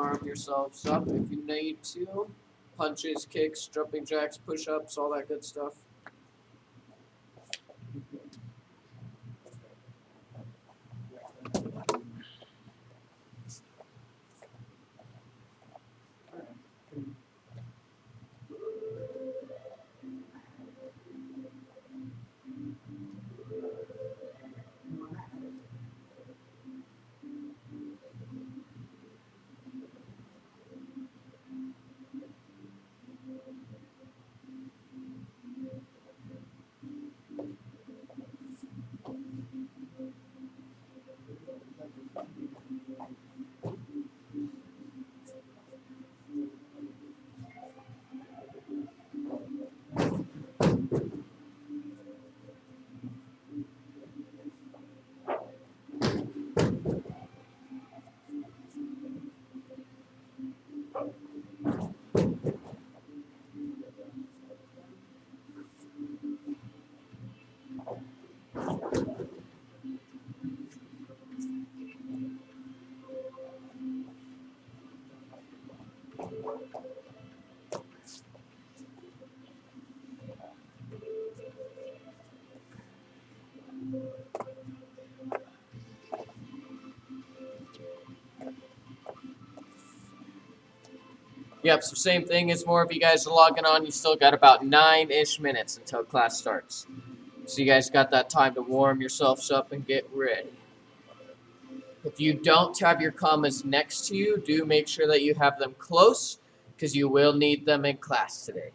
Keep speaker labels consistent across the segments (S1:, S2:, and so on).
S1: warm yourselves up if you need to. Punches, kicks, jumping jacks, push-ups, all that good stuff. Yep, so same thing as more of you guys are logging on. You still got about 9-ish minutes until class starts. So you guys got that time to warm yourselves up and get ready. If you don't have your commas next to you, do make sure that you have them close because you will need them in class today.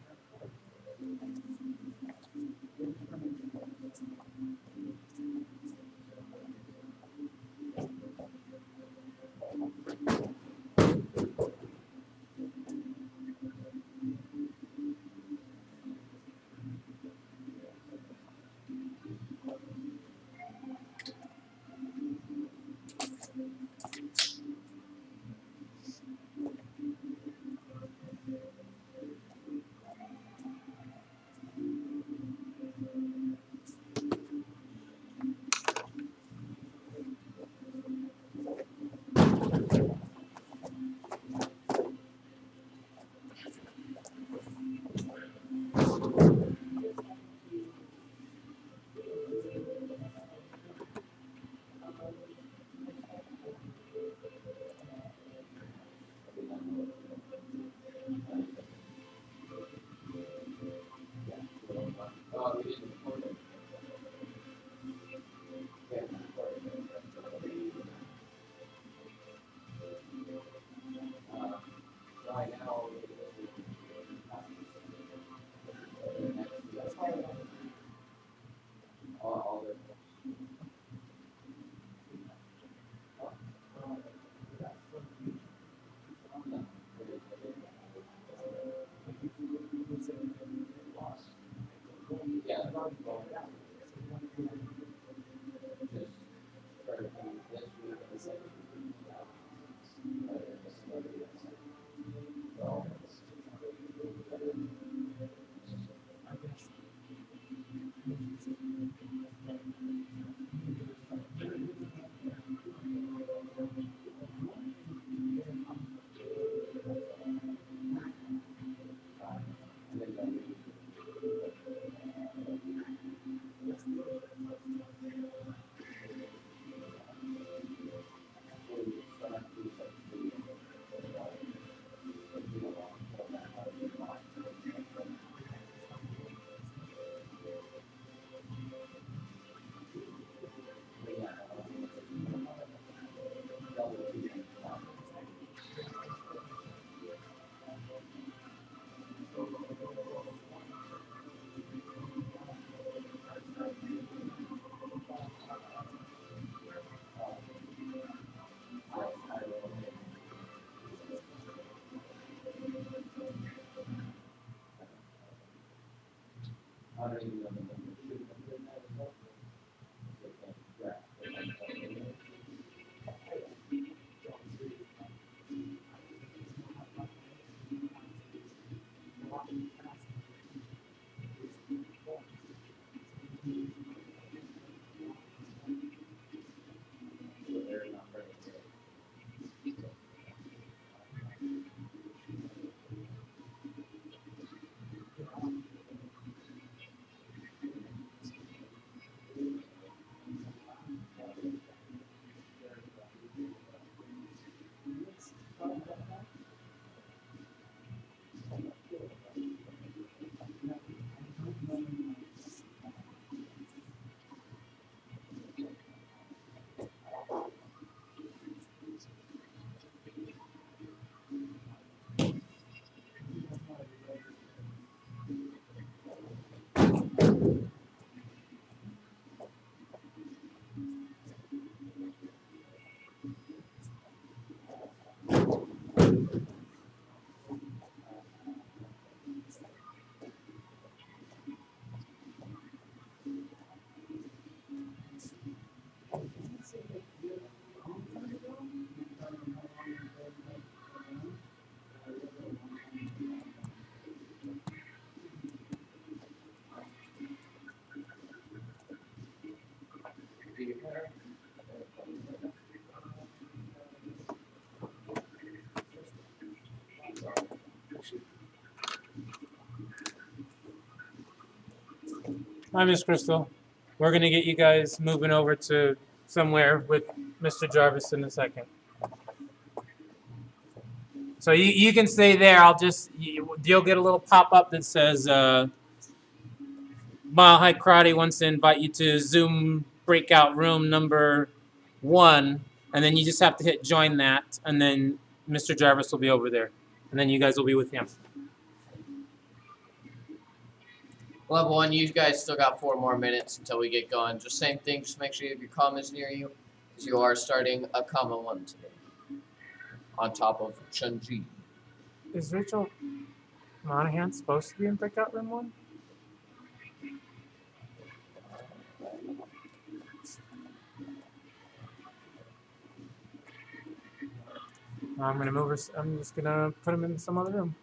S2: Hi, Miss Crystal. We're going to get you guys moving over to somewhere with Mr. Jarvis in a second. So you can stay there. You'll get a little pop-up that says Mile High Karate wants to invite you to Zoom breakout room number 1, and then you just have to hit join that, and then Mr. Jarvis will be over there, and then you guys will be with him.
S1: Level 1, you guys still got 4 more minutes until we get going. Just same thing, just make sure you have your commas near you, because you are starting a comma 1 today. On top of Chunji.
S2: Is Rachel Monahan supposed to be in breakout room 1? I'm gonna move her. I'm just gonna put him in some other room.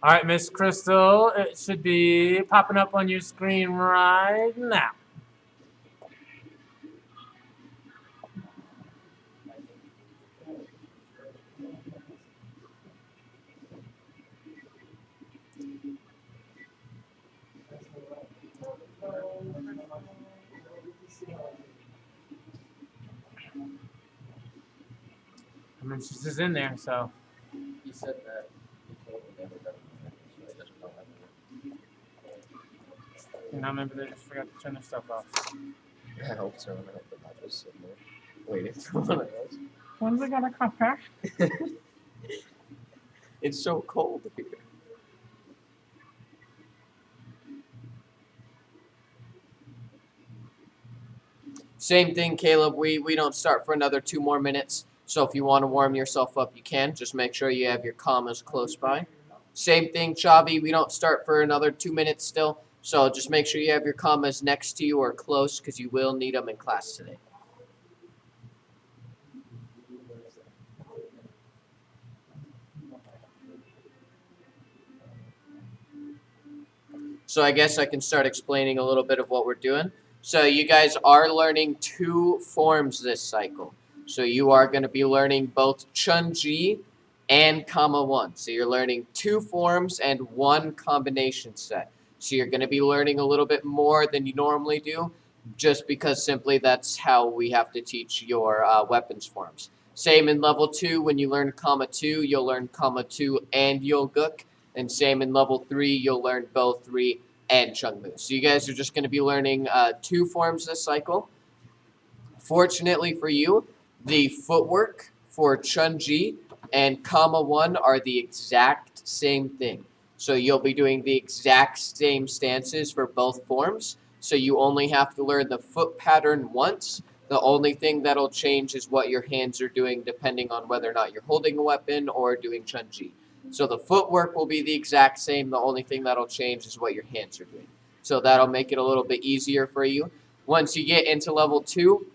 S2: All right, Miss Crystal, it should be popping up on your screen right now. I mean, she's just in there, so.
S1: He said that he told me never done it, so he doesn't know how to do it.
S2: And I remember they just forgot to turn their stuff off.
S1: I hope so. I hope they're not just sitting there waiting for one of those.
S2: When's it gonna come back?
S1: It's so cold here. Same thing, Caleb. We don't start for another 2 more minutes. So if you want to warm yourself up, you can. Just make sure you have your commas close by. Same thing, Chavi. We don't start for another 2 minutes still. So just make sure you have your commas next to you or close, because you will need them in class today. So I guess I can start explaining a little bit of what we're doing. So you guys are learning 2 forms this cycle. So you are going to be learning both Chunji and Kama 1. So you're learning 2 forms and 1 combination set. So you're going to be learning a little bit more than you normally do, just because simply that's how we have to teach your weapons forms. Same in level 2, when you learn Kama 2, you'll learn Kama 2 and Yoguk. And same in level 3, you'll learn both 3 and Chungmu. So you guys are just going to be learning 2 forms this cycle. Fortunately for you, the footwork for Chunji and Kama 1 are the exact same thing. So you'll be doing the exact same stances for both forms. So you only have to learn the foot pattern once. The only thing that'll change is what your hands are doing, depending on whether or not you're holding a weapon or doing Chunji. So the footwork will be the exact same. The only thing that'll change is what your hands are doing. So that'll make it a little bit easier for you. Once you get into level 2,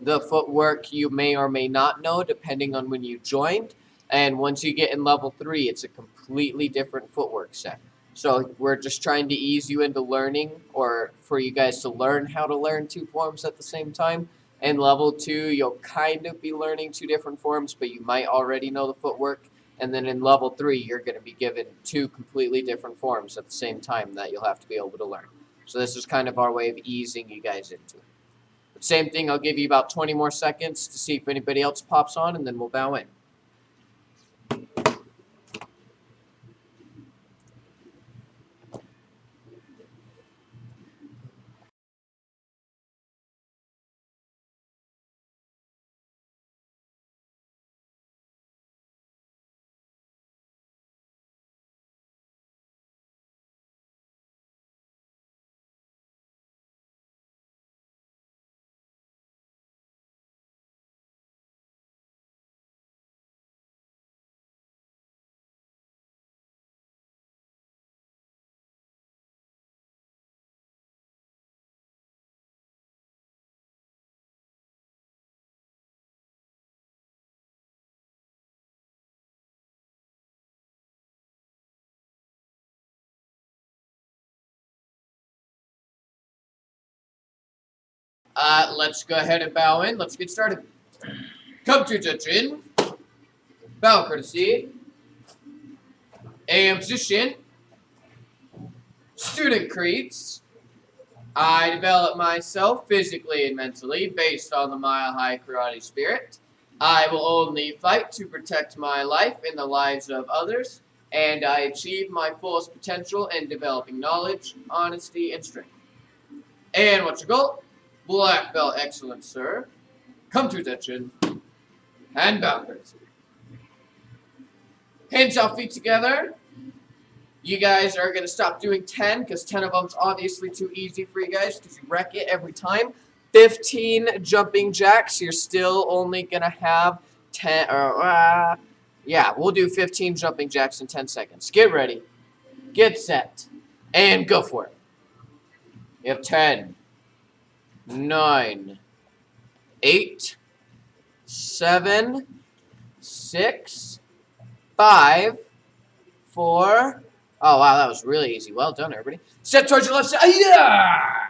S1: the footwork you may or may not know, depending on when you joined. And once you get in level 3, it's a completely different footwork set. So we're just trying to ease you into learning, or for you guys to learn how to learn 2 forms at the same time. In level 2, you'll kind of be learning 2 different forms, but you might already know the footwork. And then in level 3, you're going to be given 2 completely different forms at the same time that you'll have to be able to learn. So this is kind of our way of easing you guys into it. But same thing, I'll give you about 20 more seconds to see if anybody else pops on, and then we'll bow in. Let's go ahead and bow in. Let's get started. Come to attention. Bow courtesy. AM position. Student creeds. I develop myself physically and mentally based on the Mile High Karate Spirit. I will only fight to protect my life and the lives of others, and I achieve my fullest potential in developing knowledge, honesty, and strength. And what's your goal? Black belt excellence, sir. Come to attention. And bow courtesy. Hands off, feet together. You guys are going to stop doing 10 because 10 of them is obviously too easy for you guys because you wreck it every time. 15 jumping jacks. You're still only going to have 10. Yeah, we'll do 15 jumping jacks in 10 seconds. Get ready. Get set. And go for it. You have 10, 9, 8, 7, 6, 5, 4. Oh, wow, that was really easy. Well done, everybody. Step towards your left side. Yeah!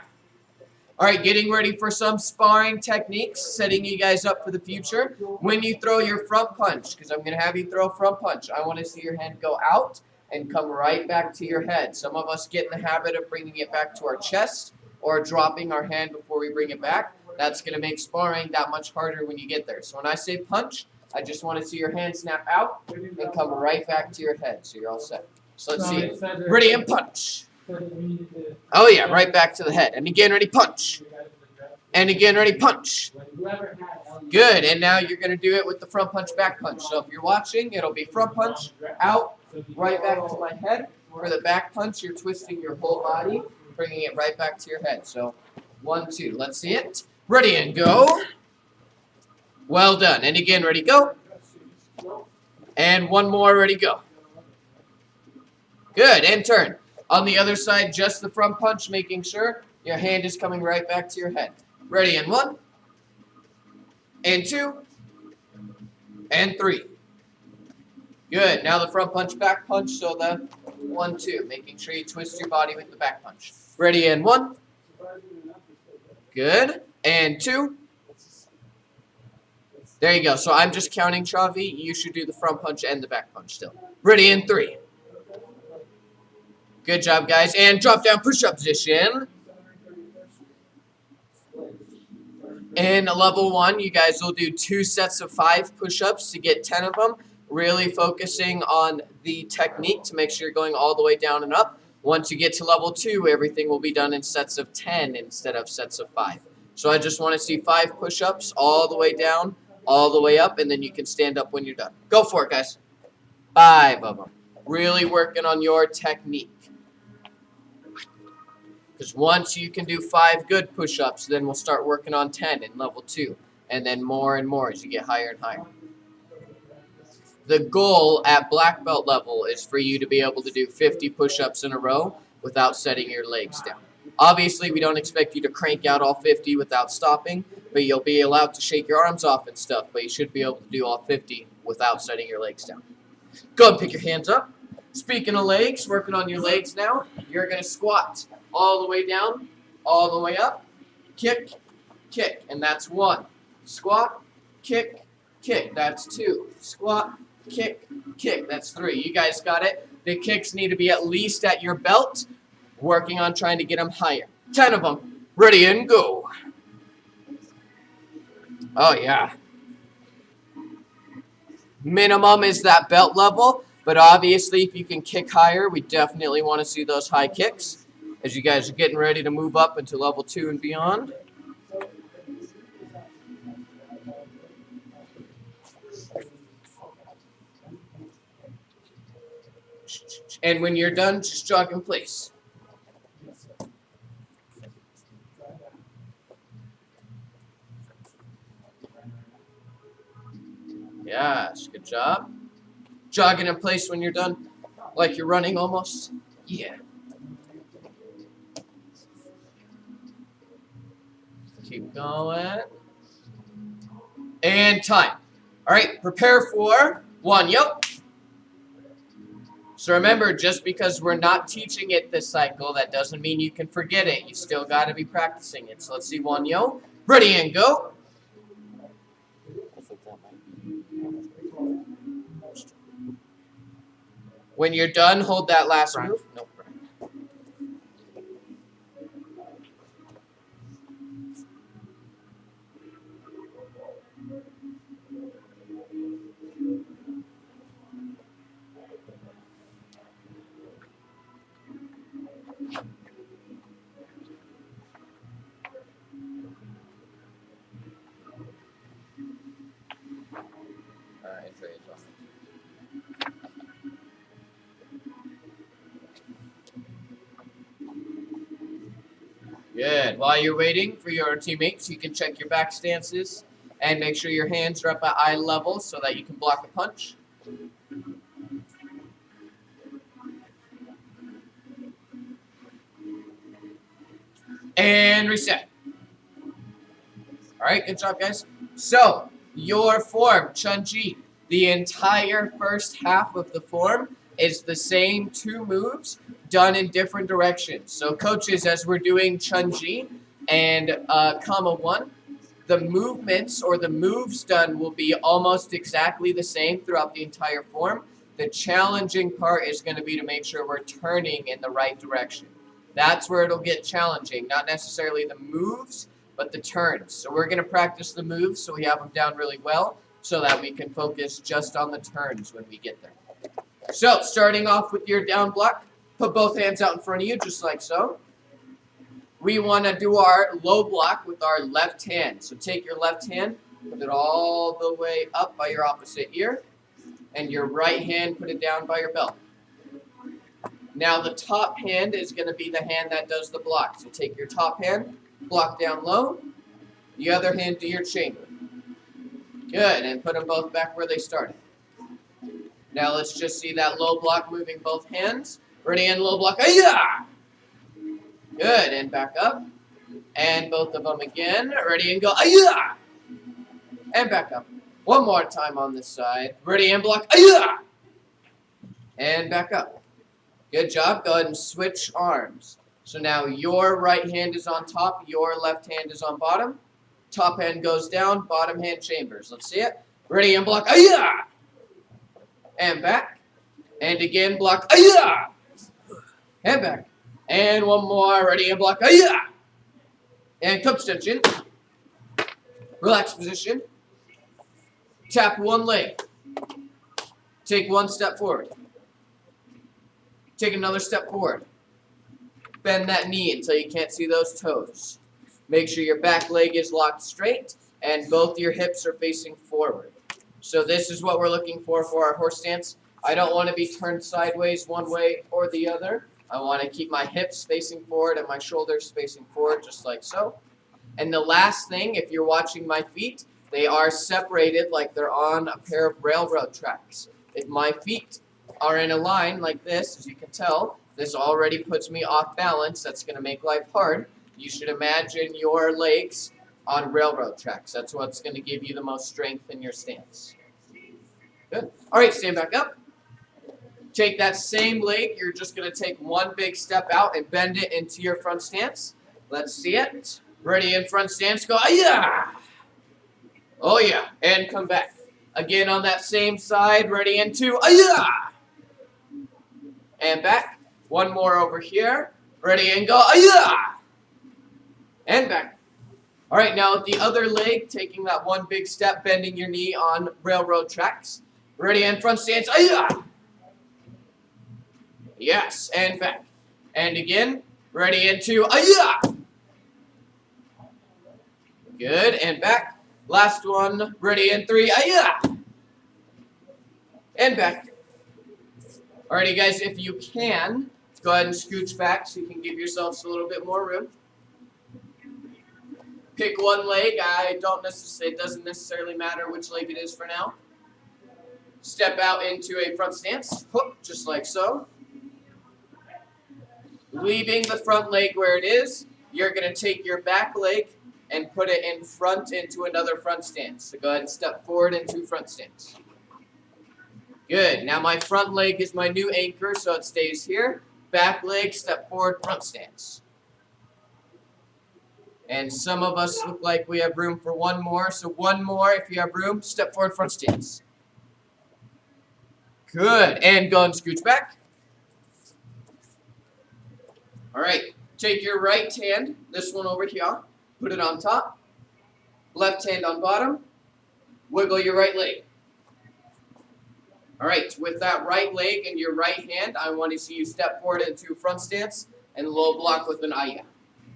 S1: All right, getting ready for some sparring techniques, setting you guys up for the future. When you throw your front punch, because I'm going to have you throw a front punch, I want to see your hand go out and come right back to your head. Some of us get in the habit of bringing it back to our chest or dropping our hand before we bring it back. That's going to make sparring that much harder when you get there. So when I say punch, I just want to see your hand snap out and come right back to your head. So you're all set. So let's see it. Ready and punch. Oh yeah, right back to the head. And again, ready, punch. And again, ready, punch. Good, and now you're going to do it with the front punch, back punch. So if you're watching, it'll be front punch, out, right back to my head. For the back punch, you're twisting your whole body, bringing it right back to your head. So 1, 2, let's see it. Ready and go. Well done. And again, ready, go. And one more, ready, go. Good, and turn. On the other side, just the front punch, making sure your hand is coming right back to your head. Ready, and 1, and 2, and 3. Good, now the front punch, back punch, so the 1, 2, making sure you twist your body with the back punch. Ready, and 1. Good, and 2. There you go, so I'm just counting, Chavi. You should do the front punch and the back punch still. Ready, and 3. Good job, guys. And drop down push-up position. In level 1, you guys will do 2 sets of 5 push-ups to get 10 of them. Really focusing on the technique to make sure you're going all the way down and up. Once you get to level 2, everything will be done in sets of 10 instead of sets of 5. So I just want to see 5 push-ups all the way down, all the way up, and then you can stand up when you're done. Go for it, guys. 5 of them. Really working on your technique. Because once you can do 5 good push-ups, then we'll start working on 10 in level 2. And then more and more as you get higher and higher. The goal at black belt level is for you to be able to do 50 push-ups in a row without setting your legs down. Obviously, we don't expect you to crank out all 50 without stopping, but you'll be allowed to shake your arms off and stuff, but you should be able to do all 50 without setting your legs down. Go ahead and pick your hands up. Speaking of legs, working on your legs now, you're going to squat all the way down, all the way up, kick, kick, and that's 1. Squat, kick, kick, that's 2. Squat, kick, kick, that's 3. You guys got it. The kicks need to be at least at your belt, working on trying to get them higher. 10 of them. Ready and go. Oh, yeah. Minimum is that belt level, but obviously if you can kick higher, we definitely want to see those high kicks as you guys are getting ready to move up into level 2 and beyond. And when you're done, just jog in place. Yes, good job. Jogging in place when you're done, like you're running almost. Yeah. Keep going. And time. All right, prepare for 1 yo. So remember, just because we're not teaching it this cycle, that doesn't mean you can forget it. You still got to be practicing it. So let's see 1 yo. Ready and go. When you're done, hold that last
S2: Front.
S1: move. Nope. Good. While you're waiting for your teammates, you can check your back stances and make sure your hands are up at eye level so that you can block a punch. And reset. All right, good job, guys. So, your form, Chunji, the entire first half of the form is the same 2 moves done in different directions. So, coaches, as we're doing Chunji and comma 1, the movements or the moves done will be almost exactly the same throughout the entire form. The challenging part is going to be to make sure we're turning in the right direction. That's where it'll get challenging, not necessarily the moves, but the turns. So we're going to practice the moves so we have them down really well so that we can focus just on the turns when we get there. So starting off with your down block, put both hands out in front of you just like so. We want to do our low block with our left hand. So take your left hand, put it all the way up by your opposite ear, and your right hand, put it down by your belt. Now the top hand is going to be the hand that does the block. So take your top hand, block down low, the other hand to your chamber. Good, and put them both back where they started. Now let's just see that low block moving both hands. Ready and low block, ayah! Good, and back up. And both of them again. Ready and go, ayah! And back up. One more time on this side. Ready and block, ayah! And back up. Good job. Go ahead and switch arms. So now your right hand is on top, your left hand is on bottom. Top hand goes down, bottom hand chambers. Let's see it. Ready and block, ayah! And back. And again, block, ayah! And back. And one more. Ready and block, ayah! And cup extension. Relax position. Tap one leg. Take one step forward. Take another step forward. Bend that knee until you can't see those toes. Make sure your back leg is locked straight and both your hips are facing forward. So this is what we're looking for our horse stance. I don't want to be turned sideways one way or the other. I want to keep my hips facing forward and my shoulders facing forward just like so. And the last thing, if you're watching my feet, they are separated like they're on a pair of railroad tracks. If my feet are in a line like this, as you can tell, this already puts me off balance. That's going to make life hard. You should imagine your legs on railroad tracks. That's what's going to give you the most strength in your stance. Good. All right, stand back up. Take that same leg. You're just going to take one big step out and bend it into your front stance. Let's see it. Ready in front stance. Go, yeah. Oh, yeah. And come back. Again on that same side. Ready into, yeah. And back. One more over here. Ready and go, yeah. And back. All right, now the other leg, taking that one big step, bending your knee on railroad tracks. Ready and front stance, yeah. Yes, and back. And again, ready into, yeah. Good, and back. Last one, ready in 3, yeah. And back. Alrighty, guys, if you can, go ahead and scooch back so you can give yourselves a little bit more room. Pick one leg. It doesn't necessarily matter which leg it is for now. Step out into a front stance, hook, just like so. Leaving the front leg where it is, you're going to take your back leg and put it in front into another front stance. So go ahead and step forward into front stance. Good. Now my front leg is my new anchor, so it stays here. Back leg, step forward, front stance. And some of us look like we have room for one more. So one more, if you have room, step forward, front stance. Good. And go and scooch back. All right. Take your right hand, this one over here, put it on top. Left hand on bottom. Wiggle your right leg. All right. With that right leg and your right hand, I want to see you step forward into front stance and low block with an ayah.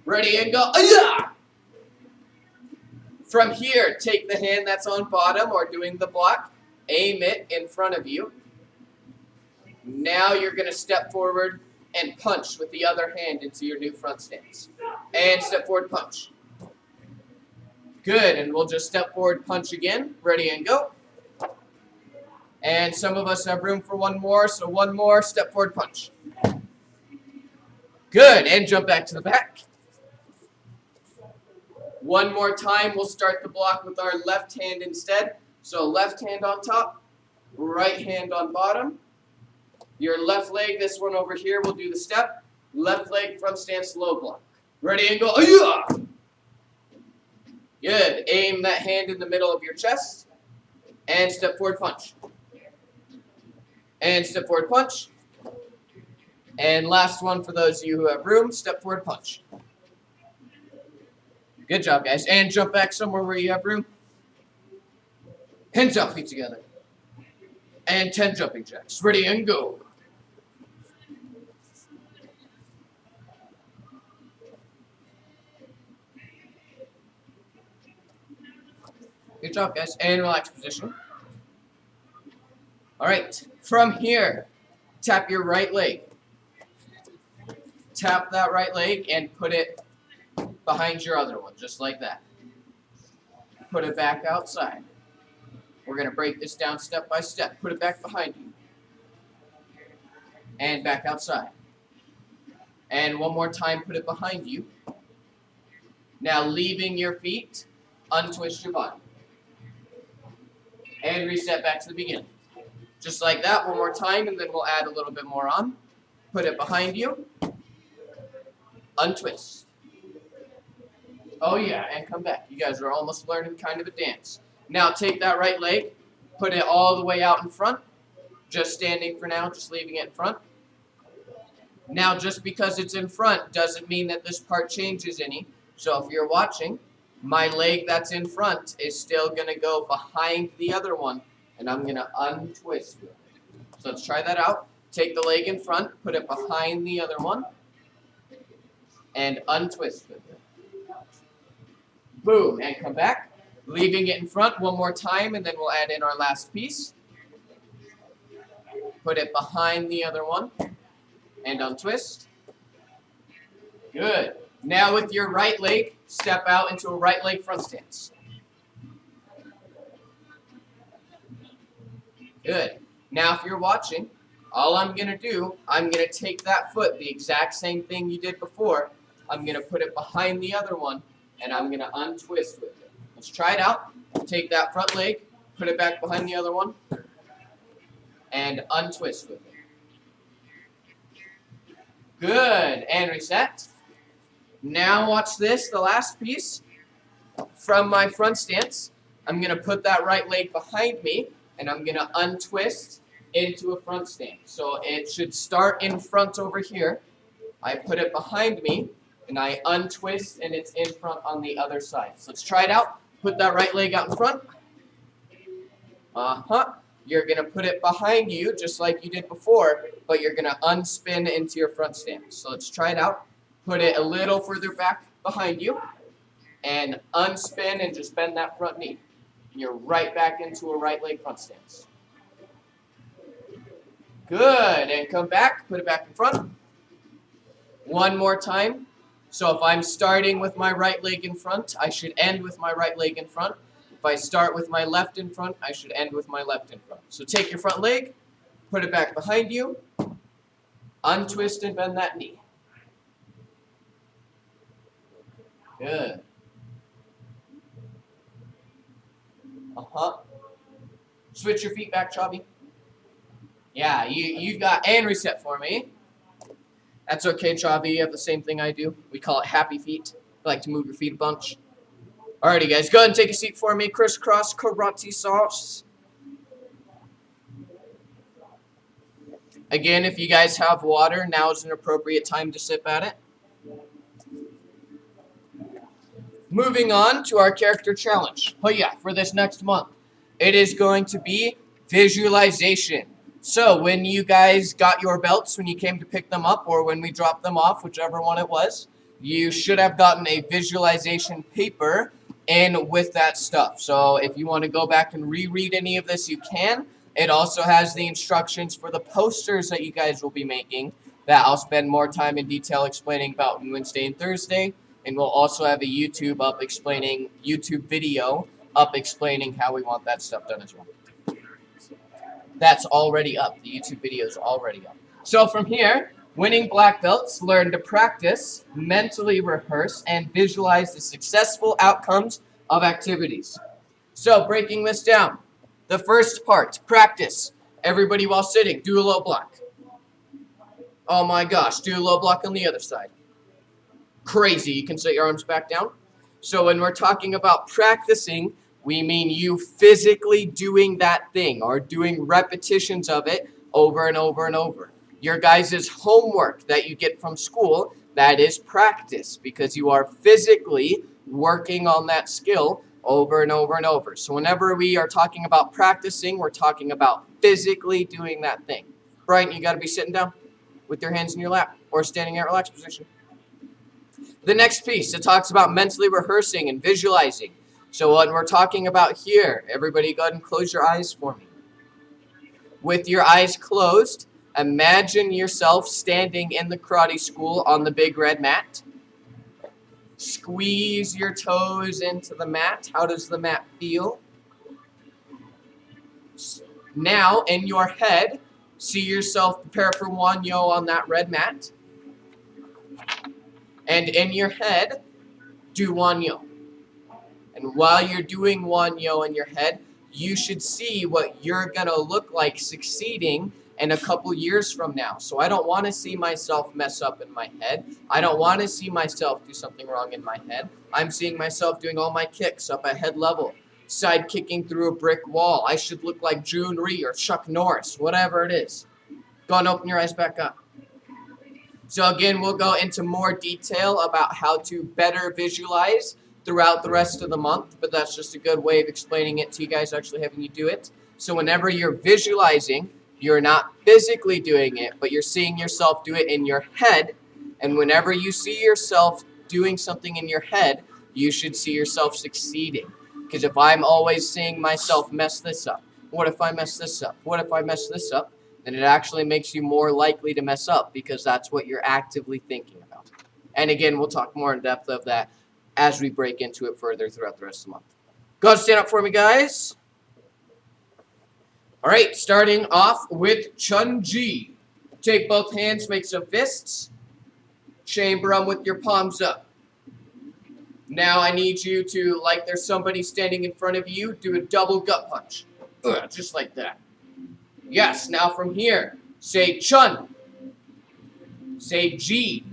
S1: Ready and go. Ayah! From here, take the hand that's on bottom or doing the block, aim it in front of you. Now you're going to step forward and punch with the other hand into your new front stance. And step forward, punch. Good, and we'll just step forward, punch again. Ready and go. And some of us have room for one more, so one more, step forward, punch. Good, and jump back to the back. One more time, we'll start the block with our left hand instead. So left hand on top, right hand on bottom. Your left leg, this one over here, will do the step. Left leg, front stance, low block. Ready and go. Ayah! Good. Aim that hand in the middle of your chest. And step forward, punch. And step forward, punch. And last one for those of you who have room, step forward, punch. Good job, guys. And jump back somewhere where you have room. Hands out, feet together. And 10 jumping jacks. Ready and go. Good job, guys. And relax position. All right. From here, tap your right leg. Tap that right leg and put it behind your other one, just like that. Put it back outside. We're going to break this down step by step. Put it back behind you. And back outside. And one more time, put it behind you. Now, leaving your feet, untwist your body. And reset back to the beginning. Just like that, one more time, and then we'll add a little bit more on. Put it behind you. Untwist. Oh yeah, and come back. You guys are almost learning kind of a dance. Now take that right leg, put it all the way out in front. Just standing for now, just leaving it in front. Now just because it's in front doesn't mean that this part changes any. So if you're watching, my leg that's in front is still going to go behind the other one, and I'm going to untwist it. So let's try that out. Take the leg in front, put it behind the other one, and untwist with it. Boom, and come back. Leaving it in front one more time, and then we'll add in our last piece. Put it behind the other one, and untwist. Good. Now with your right leg, step out into a right leg front stance. Good. Now if you're watching, all I'm going to do, I'm going to take that foot, the exact same thing you did before. I'm going to put it behind the other one, and I'm going to untwist with it. Let's try it out. Take that front leg, put it back behind the other one, and untwist with it. Good. And reset. Now watch this, the last piece. From my front stance, I'm going to put that right leg behind me, and I'm going to untwist into a front stance. So it should start in front over here. I put it behind me, and I untwist, and it's in front on the other side. So let's try it out. Put that right leg out in front. You're going to put it behind you, just like you did before, but you're going to unspin into your front stance. So let's try it out. Put it a little further back behind you, and unspin and just bend that front knee. You're right back into a right leg front stance. Good, and come back, put it back in front. One more time. So if I'm starting with my right leg in front, I should end with my right leg in front. If I start with my left in front, I should end with my left in front. So take your front leg, put it back behind you, untwist and bend that knee. Good. Switch your feet back, Chubby. Yeah, you got, and reset for me. That's okay, Chubby. You have the same thing I do. We call it happy feet. Like to move your feet a bunch. Alrighty, guys, go ahead and take a seat for me. Crisscross karate sauce. Again, if you guys have water, now is an appropriate time to sip at it. Moving on to our character challenge. Oh yeah, for this next month. It is going to be visualization. So when you guys got your belts, when you came to pick them up, or when we dropped them off, whichever one it was, you should have gotten a visualization paper in with that stuff. So if you want to go back and reread any of this, you can. It also has the instructions for the posters that you guys will be making that I'll spend more time in detail explaining about on Wednesday and Thursday. And we'll also have a YouTube video up explaining how we want that stuff done as well. That's already up. The YouTube video is already up. So from here, winning black belts learn to practice, mentally rehearse, and visualize the successful outcomes of activities. So breaking this down, the first part, practice. Everybody while sitting, do a low block. Oh my gosh, do a low block on the other side. Crazy, you can set your arms back down. So when we're talking about practicing, we mean you physically doing that thing or doing repetitions of it over and over and over. Your guys' homework that you get from school, that is practice because you are physically working on that skill over and over and over. So whenever we are talking about practicing, we're talking about physically doing that thing. Brian, you got to be sitting down with your hands in your lap or standing in a relaxed position. The next piece, it talks about mentally rehearsing and visualizing. So what we're talking about here, everybody go ahead and close your eyes for me. With your eyes closed, imagine yourself standing in the karate school on the big red mat. Squeeze your toes into the mat. How does the mat feel? Now, in your head, see yourself prepare for Wanyo on that red mat. And in your head, do Wanyo. And while you're doing Wanyo in your head, you should see what you're going to look like succeeding in a couple years from now. So I don't want to see myself mess up in my head. I don't want to see myself do something wrong in my head. I'm seeing myself doing all my kicks up at head level, side kicking through a brick wall. I should look like June Rhee or Chuck Norris, whatever it is. Go and open your eyes back up. So again, we'll go into more detail about how to better visualize throughout the rest of the month, but that's just a good way of explaining it to you guys, actually having you do it. So whenever you're visualizing, you're not physically doing it, but you're seeing yourself do it in your head. And whenever you see yourself doing something in your head, you should see yourself succeeding. Because if I'm always seeing myself mess this up, what if I mess this up? What if I mess this up? Then it actually makes you more likely to mess up because that's what you're actively thinking about. And again, we'll talk more in depth of that as we break into it further throughout the rest of the month. Go ahead and stand up for me, guys. All right, starting off with Chunji. Take both hands, make some fists. Chamber them with your palms up. Now I need you to, like there's somebody standing in front of you, do a double gut punch. Just like that. Yes, now from here, say Chun. Say Ji.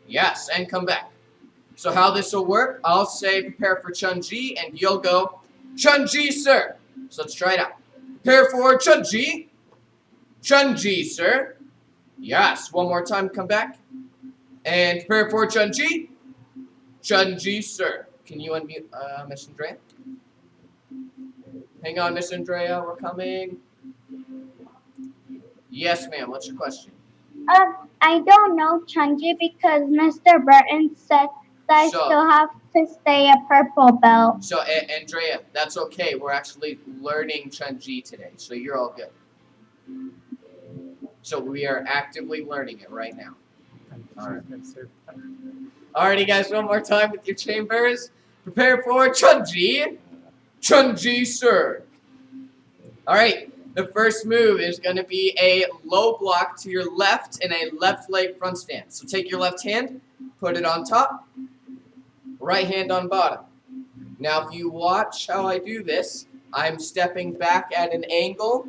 S1: Yes, and come back. So how this will work, I'll say prepare for Chunji, and you'll go, Chunji, sir. So let's try it out. Prepare for Chunji. Chunji, sir. Yes, one more time, come back. And prepare for Chunji. Chunji, sir. Can you unmute Miss Andrea? Hang on, Miss Andrea, we're coming. Yes, ma'am. What's your question?
S3: I don't know Chunji because Mr. Burton said that I still have to stay a purple belt.
S1: So, Andrea, that's okay. We're actually learning Chunji today, so you're all good. So we are actively learning it right now. All right. Alrighty, guys. One more time with your chambers. Prepare for Chunji. Chunji, sir. All right. The first move is going to be a low block to your left and a left leg front stance. So take your left hand, put it on top, right hand on bottom. Now if you watch how I do this, I'm stepping back at an angle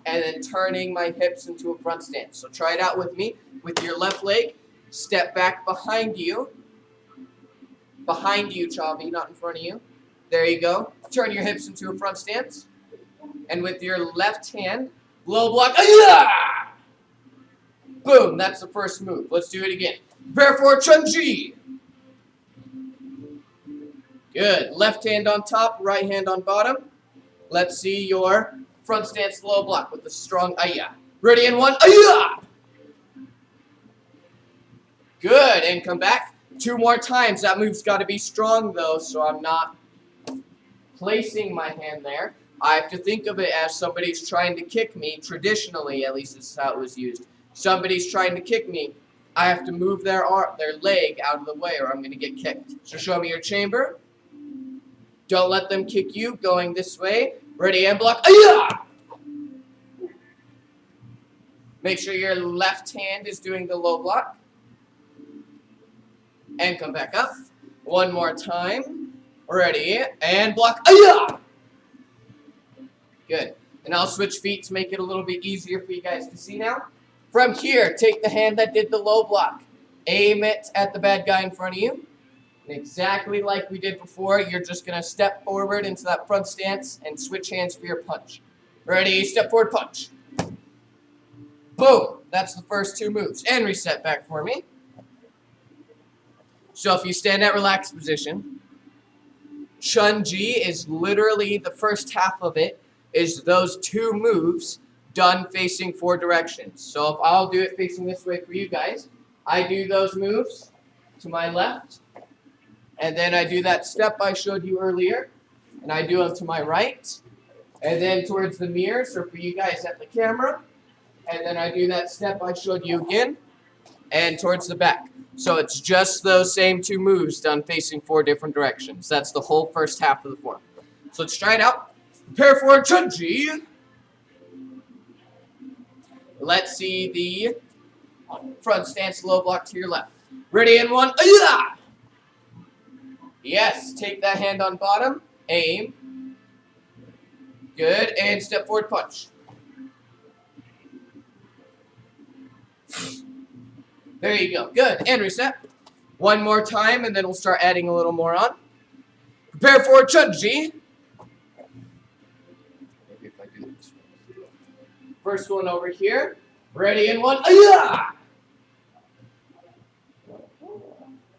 S1: and then turning my hips into a front stance. So try it out with me. With your left leg, step back behind you, Behind you, Chavi, not in front of you. There you go. Turn your hips into a front stance. And with your left hand, low block. Ayah! Boom, that's the first move. Let's do it again. Prepare for Chunji. Good. Left hand on top, right hand on bottom. Let's see your front stance low block with the strong ayah. Ready in 1, ayah! Good, and come back 2 more times. That move's got to be strong though, so I'm not placing my hand there. I have to think of it as somebody's trying to kick me. Traditionally, at least this is how it was used. Somebody's trying to kick me. I have to move their leg out of the way or I'm going to get kicked. So show me your chamber. Don't let them kick you. Going this way. Ready and block. Ayah! Make sure your left hand is doing the low block. And come back up. 1 more time. Ready and block. Ayah! Good. And I'll switch feet to make it a little bit easier for you guys to see now. From here, take the hand that did the low block. Aim it at the bad guy in front of you. And exactly like we did before, you're just going to step forward into that front stance and switch hands for your punch. Ready, step forward, punch. Boom. That's the first 2 moves. And reset back for me. So if you stand at relaxed position, Chunji is literally the first half of it is those 2 moves done facing 4 directions. So if I'll do it facing this way for you guys, I do those moves to my left, and then I do that step I showed you earlier, and I do them to my right, and then towards the mirror, so for you guys at the camera, and then I do that step I showed you again, and towards the back. So it's just those same 2 moves done facing 4 different directions. That's the whole first half of the form. So let's try it out. Prepare for Chunji. Let's see the front stance low block to your left. Ready in 1. Ayah! Yes, take that hand on bottom. Aim. Good. And step forward punch. There you go. Good. And reset. 1 more time, and then we'll start adding a little more on. Prepare for Chunji. Maybe if I do this. First one over here. Ready in 1. Ayah!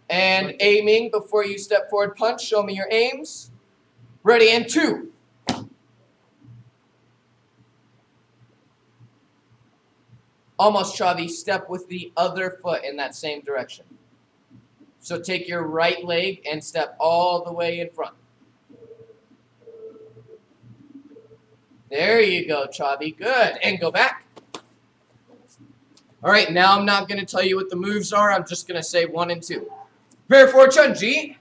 S1: And aiming before you step forward punch. Show me your aims. Ready in 2. Almost, Chavi. Step with the other foot in that same direction. So take your right leg and step all the way in front. There you go, Chavi. Good. And go back. All right, now I'm not going to tell you what the moves are. I'm just going to say 1 and 2. Prepare for Chunji.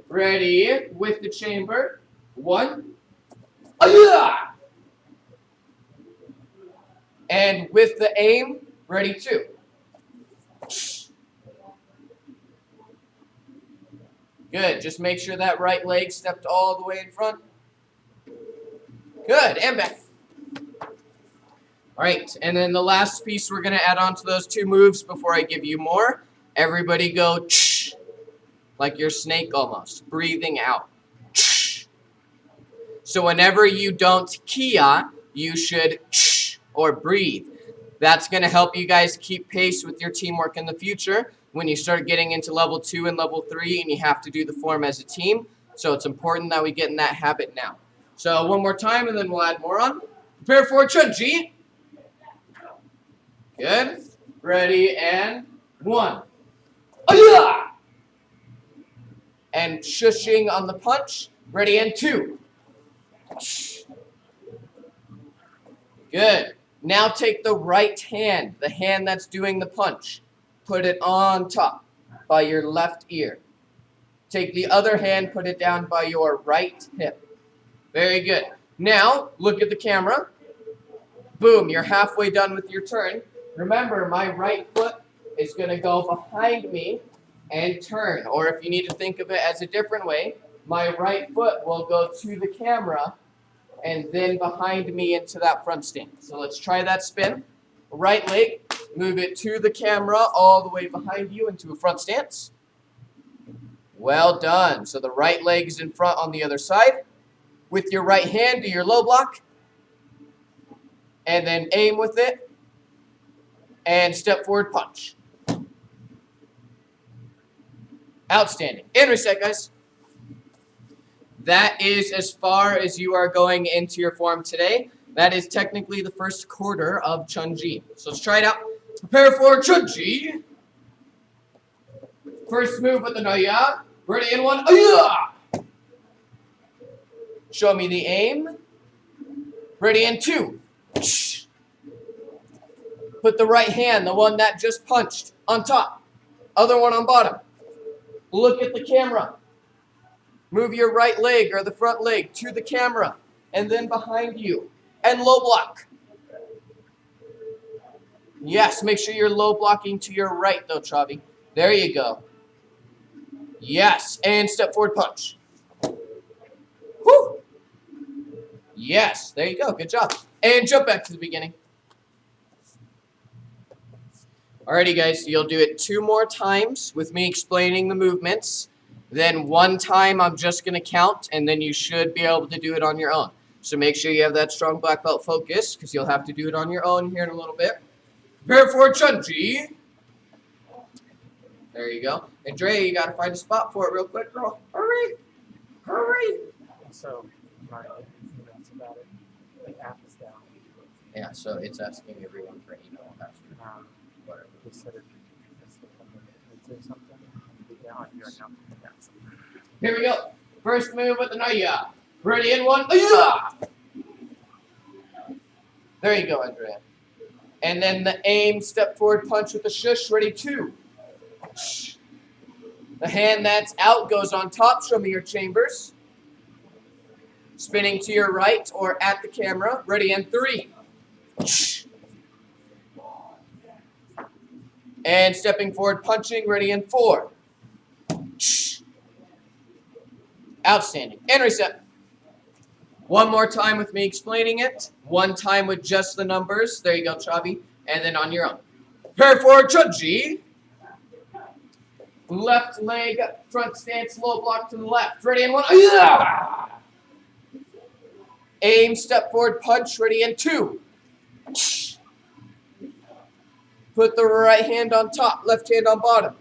S1: Ready with the chamber. 1. Ayah! And with the aim, ready 2. Good. Just make sure that right leg stepped all the way in front. Good. And back. All right. And then the last piece we're going to add on to those 2 moves before I give you more. Everybody go like your snake almost. Breathing out. So whenever you don't kia, you should or breathe. That's going to help you guys keep pace with your teamwork in the future when you start getting into level 2 and level 3 and you have to do the form as a team. So it's important that we get in that habit now. So 1 more time and then we'll add more on. Prepare for Chunji. Good. Ready and 1. Ayah! And shushing on the punch. Ready and 2. Good. Now take the right hand, the hand that's doing the punch. Put it on top by your left ear. Take the other hand, put it down by your right hip. Very good. Now, look at the camera. Boom, you're halfway done with your turn. Remember, my right foot is going to go behind me and turn. Or if you need to think of it as a different way, my right foot will go to the camera and then behind me into that front stance. So let's try that spin. Right leg, Move it to the camera all the way behind you into a front stance. Well done. So the right leg is in front on the other side. With your right hand, do your low block. And then aim with it. And step forward, punch. Outstanding. And reset, guys. That is as far as you are going into your form today. That is technically the first quarter of Chunji. So let's try it out. Prepare for Chunji. First move with the Naya. Ready in 1. Aya! Show me the aim. Ready in 2. Put the right hand, the one that just punched, on top. Other one on bottom. Look at the camera. Move your right leg or the front leg to the camera and then behind you. And low block. Yes, make sure you're low blocking to your right though, Chavi. There you go. Yes, and step forward punch. Whew. Yes, there you go. Good job. And jump back to the beginning. Alrighty, guys, you'll do it 2 more times with me explaining the movements. Then 1 time I'm just going to count, and then you should be able to do it on your own. So make sure you have that strong black belt focus, because you'll have to do it on your own here in a little bit. Prepare for Chunji. There you go. Andrea, you got to find a spot for it real quick, girl. Hurry. Hurry.
S2: So, my emails about it. The app is down.
S1: Yeah, so it's asking everyone for an email password. Whatever.
S2: They said it. Say something. Yeah, here now.
S1: Here we go. First move with the Naya. Ready in 1. Aya! There you go, Andrea. And then the aim, step forward punch with the shush. Ready, 2. The hand that's out goes on top. Show me your chambers. Spinning to your right or at the camera. Ready, in 3. And stepping forward, punching. Ready, in 4. Outstanding. And reset. 1 more time with me explaining it. 1 time with just the numbers. There you go, Chavi. And then on your own. Prepare for Chunji. Left leg, front stance, low block to the left. Ready in 1. Aya! Aim, step forward, punch. Ready in 2. Put the right hand on top, left hand on bottom.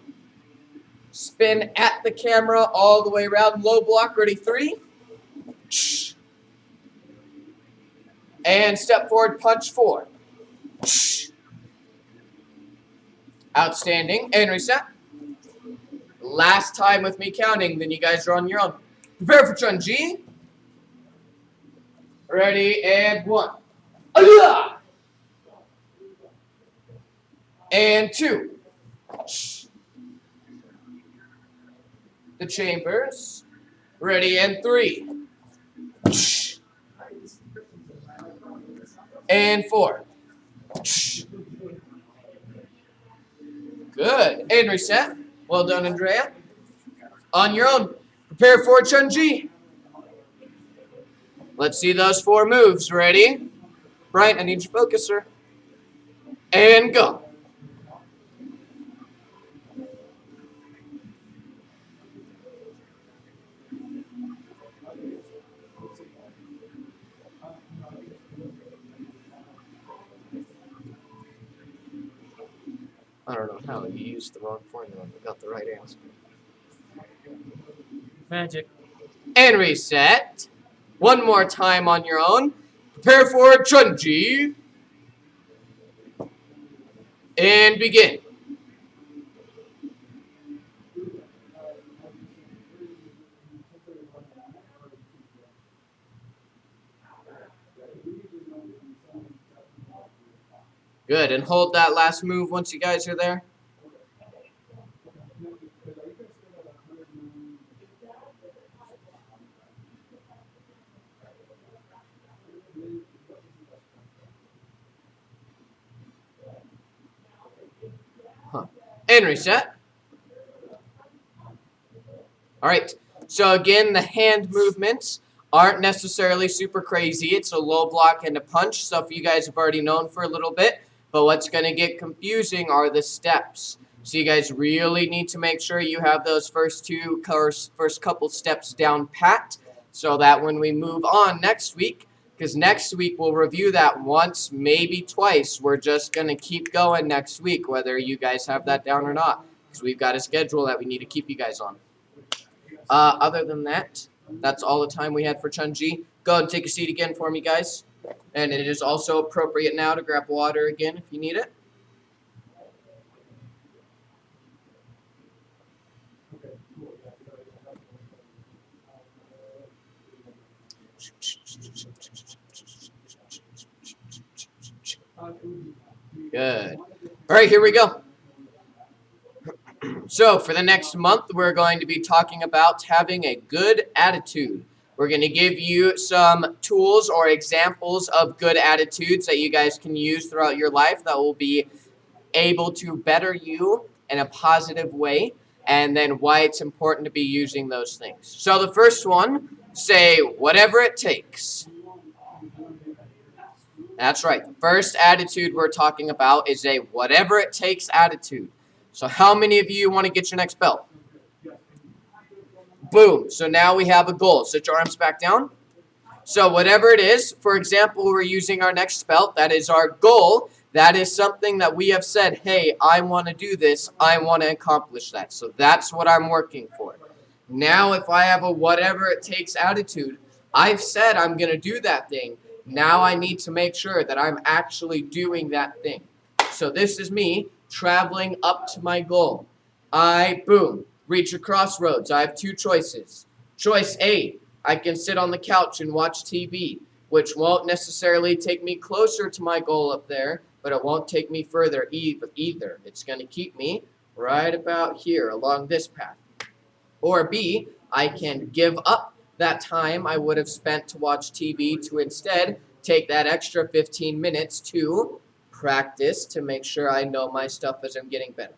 S1: Spin at the camera all the way around. Low block, ready, 3. And step forward, punch, 4. Outstanding. And reset. Last time with me counting, then you guys are on your own. Prepare for Chunji. Ready, and 1. Aya! And 2. The chambers. Ready, and 3. And 4. Good. And reset. Well done, Andrea. On your own. Prepare for Chunji. Let's see those 4 moves. Ready? Brian, I need your focus, sir. And go. I don't know how you used the wrong formula but got the right answer.
S2: Magic.
S1: And reset. 1 more time on your own. Prepare for Chunji. And begin. Good, and hold that last move once you guys are there. And reset. All right, so again, the hand movements aren't necessarily super crazy. It's a low block and a punch, stuff you guys have already known for a little bit. But what's going to get confusing are the steps. So you guys really need to make sure you have those first couple steps down pat, so that when we move on next week, because next week we'll review that once, maybe twice. We're just going to keep going next week, whether you guys have that down or not, because we've got a schedule that we need to keep you guys on. Other than that, that's all the time we had for Chunji. Go ahead and take a seat again for me, guys. And it is also appropriate now to grab water again if you need it. Good. All right, here we go. So for the next month, we're going to be talking about having a good attitude. We're going to give you some tools or examples of good attitudes that you guys can use throughout your life that will be able to better you in a positive way, and then why it's important to be using those things. So the first one, say whatever it takes. That's right. The first attitude we're talking about is a whatever it takes attitude. So how many of you want to get your next belt? Boom. So now we have a goal. Sit your arms back down. So whatever it is, for example, we're using our next belt. That is our goal. That is something that we have said, hey, I want to do this. I want to accomplish that. So that's what I'm working for. Now, if I have a whatever it takes attitude, I've said I'm going to do that thing. Now I need to make sure that I'm actually doing that thing. So this is me traveling up to my goal. Boom, reach a crossroads. I have two choices. Choice A, I can sit on the couch and watch TV, which won't necessarily take me closer to my goal up there, but it won't take me further either. It's going to keep me right about here along this path. Or B, I can give up that time I would have spent to watch TV to instead take that extra 15 minutes to practice to make sure I know my stuff as I'm getting better.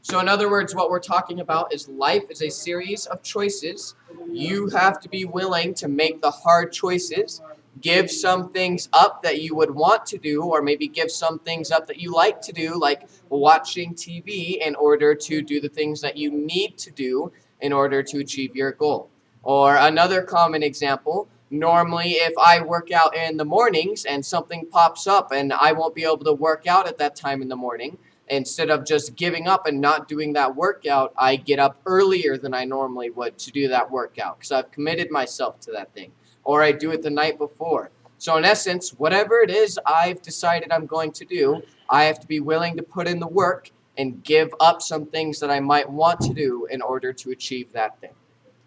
S1: So in other words, what we're talking about is life is a series of choices. You have to be willing to make the hard choices, give some things up that you would want to do, or maybe give some things up that you like to do, like watching TV, in order to do the things that you need to do in order to achieve your goal. Or another common example, normally if I work out in the mornings and something pops up and I won't be able to work out at that time in the morning, instead of just giving up and not doing that workout, I get up earlier than I normally would to do that workout because I've committed myself to that thing. Or I do it the night before. So in essence, whatever it is I've decided I'm going to do, I have to be willing to put in the work and give up some things that I might want to do in order to achieve that thing.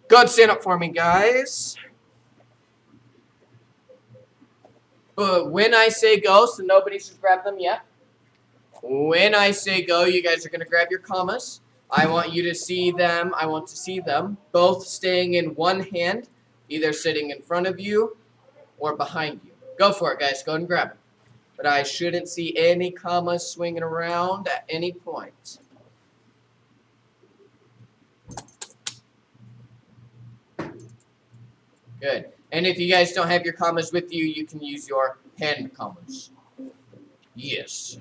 S1: Go ahead and stand up for me, guys. When I say go, so nobody should grab them yet. When I say go, you guys are going to grab your commas. I want you to see them. I want to see them both staying in one hand, either sitting in front of you or behind you. Go for it, guys. Go ahead and grab it. But I shouldn't see any commas swinging around at any point. Good. And if you guys don't have your commas with you, you can use your hand commas. Yes.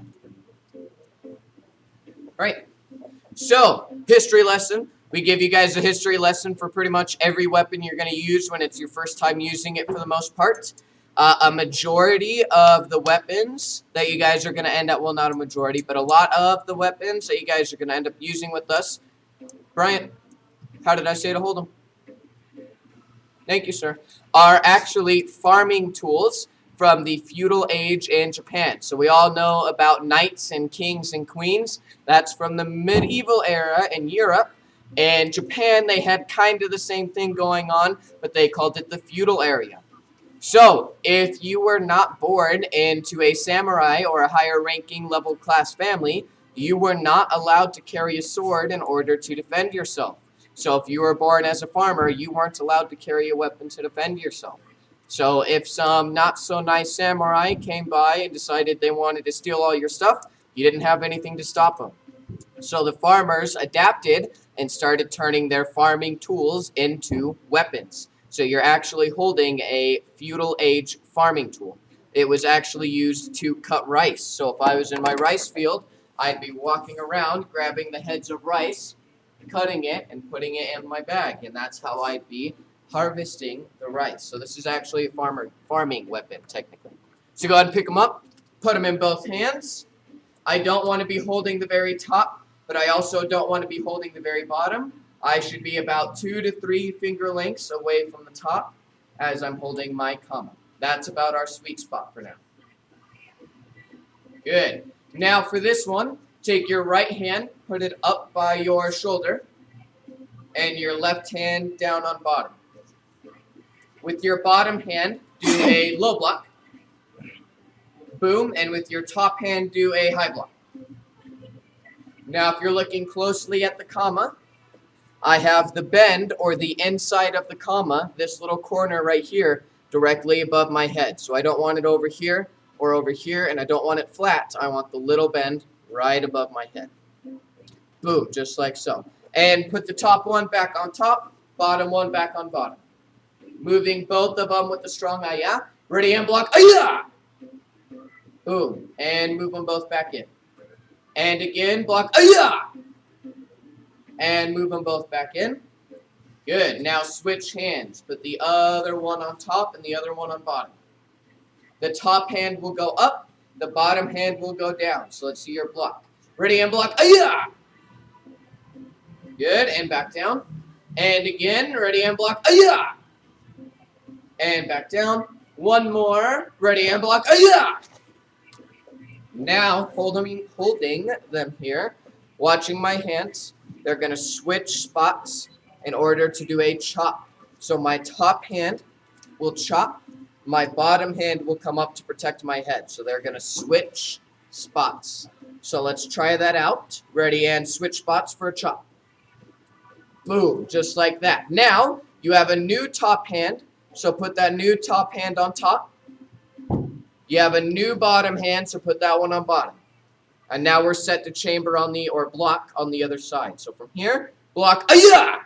S1: All right. So, history lesson. We give you guys a history lesson for pretty much every weapon you're going to use when it's your first time using it for the most part. A majority of the weapons that you guys are going to end up, well, not a majority, but a lot of the weapons that you guys are going to end up using with us. Bryant, how did I say to hold them? Thank you, sir. Are actually farming tools from the feudal age in Japan. So we all know about knights and kings and queens. That's from the medieval era in Europe. In Japan, they had kind of the same thing going on, but they called it the feudal area. So, if you were not born into a samurai or a higher ranking level class family, you were not allowed to carry a sword in order to defend yourself. So, if you were born as a farmer, you weren't allowed to carry a weapon to defend yourself. So, if some not so nice samurai came by and decided they wanted to steal all your stuff, you didn't have anything to stop them. So, the farmers adapted and started turning their farming tools into weapons. So you're actually holding a feudal age farming tool. It was actually used to cut rice. So if I was in my rice field, I'd be walking around, grabbing the heads of rice, cutting it, and putting it in my bag. And that's how I'd be harvesting the rice. So this is actually a farming weapon, technically. So go ahead and pick them up, put them in both hands. I don't want to be holding the very top, but I also don't want to be holding the very bottom. I should be about 2 to 3 finger lengths away from the top as I'm holding my kama. That's about our sweet spot for now. Good. Now for this one, take your right hand, put it up by your shoulder, and your left hand down on bottom. With your bottom hand, do a low block. Boom. And with your top hand, do a high block. Now if you're looking closely at the kama, I have the bend, or the inside of the kama, this little corner right here, directly above my head. So I don't want it over here or over here, and I don't want it flat. I want the little bend right above my head. Boom, just like so. And put the top one back on top, bottom one back on bottom. Moving both of them with the strong aya. Ready and block, aya! Boom, and move them both back in. And again, block, aya! And move them both back in. Good. Now switch hands. Put the other one on top and the other one on bottom. The top hand will go up. The bottom hand will go down. So let's see your block. Ready and block. Aya! Good. And back down. And again. Ready and block. Aya! And back down. One more. Ready and block. Aya! Now holding them here. Watching my hands. They're going to switch spots in order to do a chop. So my top hand will chop. My bottom hand will come up to protect my head. So they're going to switch spots. So let's try that out. Ready, and switch spots for a chop. Boom, just like that. Now, you have a new top hand. So put that new top hand on top. You have a new bottom hand, so put that one on bottom. And now we're set to chamber on the, or block on the other side. So from here, block, aya!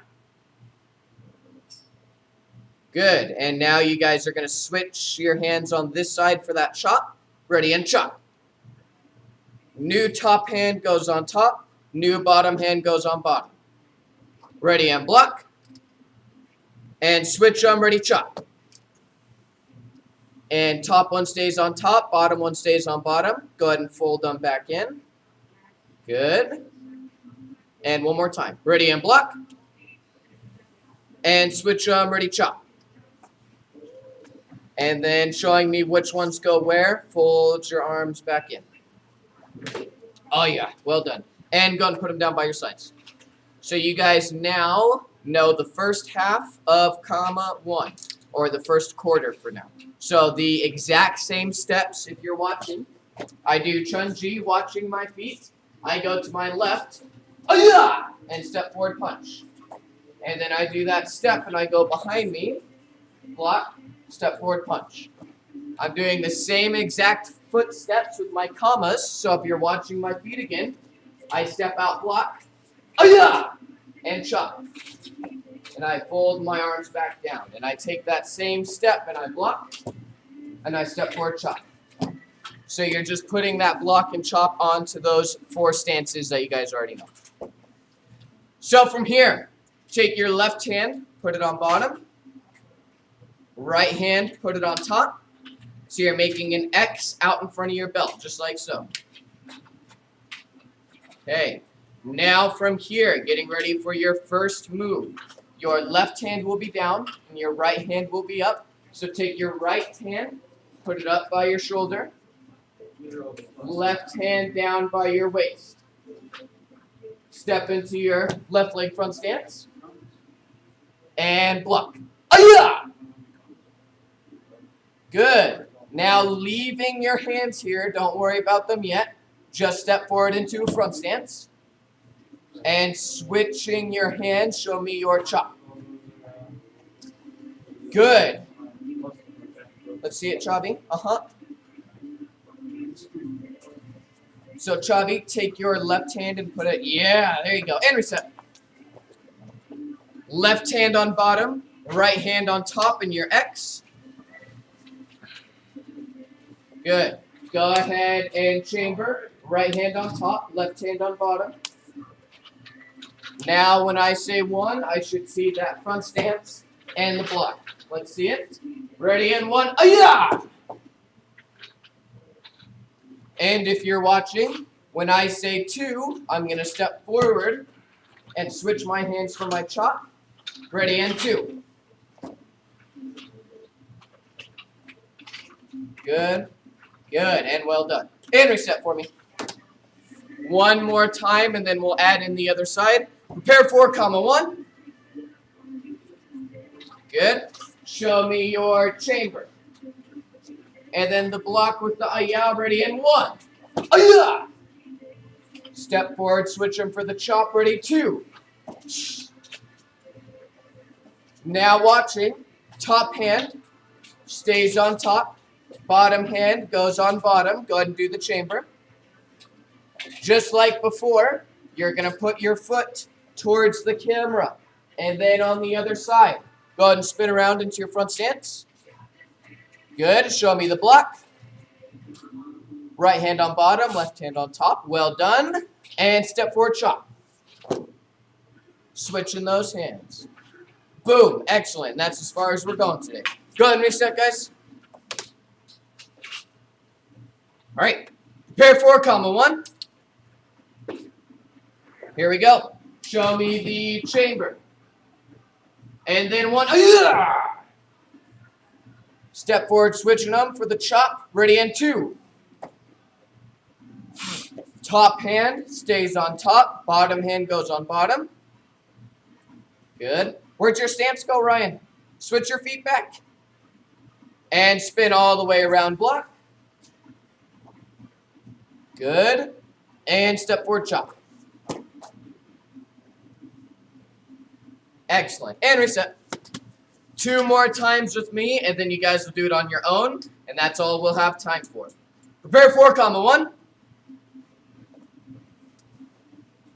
S1: Good. And now you guys are going to switch your hands on this side for that chop. Ready and chop. New top hand goes on top. New bottom hand goes on bottom. Ready and block. And switch them, ready, chop. And top one stays on top, bottom one stays on bottom. Go ahead and fold them back in. Good. And one more time. Ready and block. And switch them, ready, chop. And then showing me which ones go where, fold your arms back in. Oh yeah, well done. And go and put them down by your sides. So you guys now know the first half of kama 1, or the first quarter for now. So the exact same steps if you're watching. I do Chunji, watching my feet. I go to my left, and step forward punch. And then I do that step and I go behind me, block, step forward punch. I'm doing the same exact footsteps with my kamas. So if you're watching my feet again, I step out, block, and chop. And I fold my arms back down. And I take that same step and I block. And I step forward, chop. So you're just putting that block and chop onto those 4 stances that you guys already know. So from here, take your left hand, put it on bottom. Right hand, put it on top. So you're making an X out in front of your belt, just like so. Okay. Now from here, getting ready for your first move. Your left hand will be down and your right hand will be up. So take your right hand, put it up by your shoulder. Left hand down by your waist. Step into your left leg front stance. And block. Aya! Good. Now leaving your hands here, don't worry about them yet. Just step forward into a front stance. And switching your hands, show me your chop. Good. Let's see it, Chavi. So Chavi, take your left hand and put it, yeah, there you go. And reset. Left hand on bottom, right hand on top in your X. Good. Go ahead and chamber. Right hand on top, left hand on bottom. Now, when I say 1, I should see that front stance and the block. Let's see it. Ready and 1. Ayah! And if you're watching, when I say 2, I'm going to step forward and switch my hands for my chop. Ready and 2. Good. Good. And well done. And reset for me. One more time, and then we'll add in the other side. Prepare 4, 1. Good. Show me your chamber. And then the block with the ayah. Ready and 1. Ayah! Step forward, switch them for the chop. Ready, 2. Now watching. Top hand stays on top. Bottom hand goes on bottom. Go ahead and do the chamber. Just like before, you're going to put your foot towards the camera. And then on the other side, go ahead and spin around into your front stance. Good. Show me the block. Right hand on bottom, left hand on top. Well done. And step forward, chop. Switching those hands. Boom. Excellent. And that's as far as we're going today. Go ahead and reset, guys. All right. Prepare 4, 1. Here we go. Show me the chamber. And then 1. Step forward, switching them for the chop. Ready and 2. Top hand stays on top. Bottom hand goes on bottom. Good. Where'd your stance go, Ryan? Switch your feet back. And spin all the way around block. Good. And step forward, chop. Excellent. And reset. 2 more times with me, and then you guys will do it on your own, and that's all we'll have time for. Prepare 4, 1.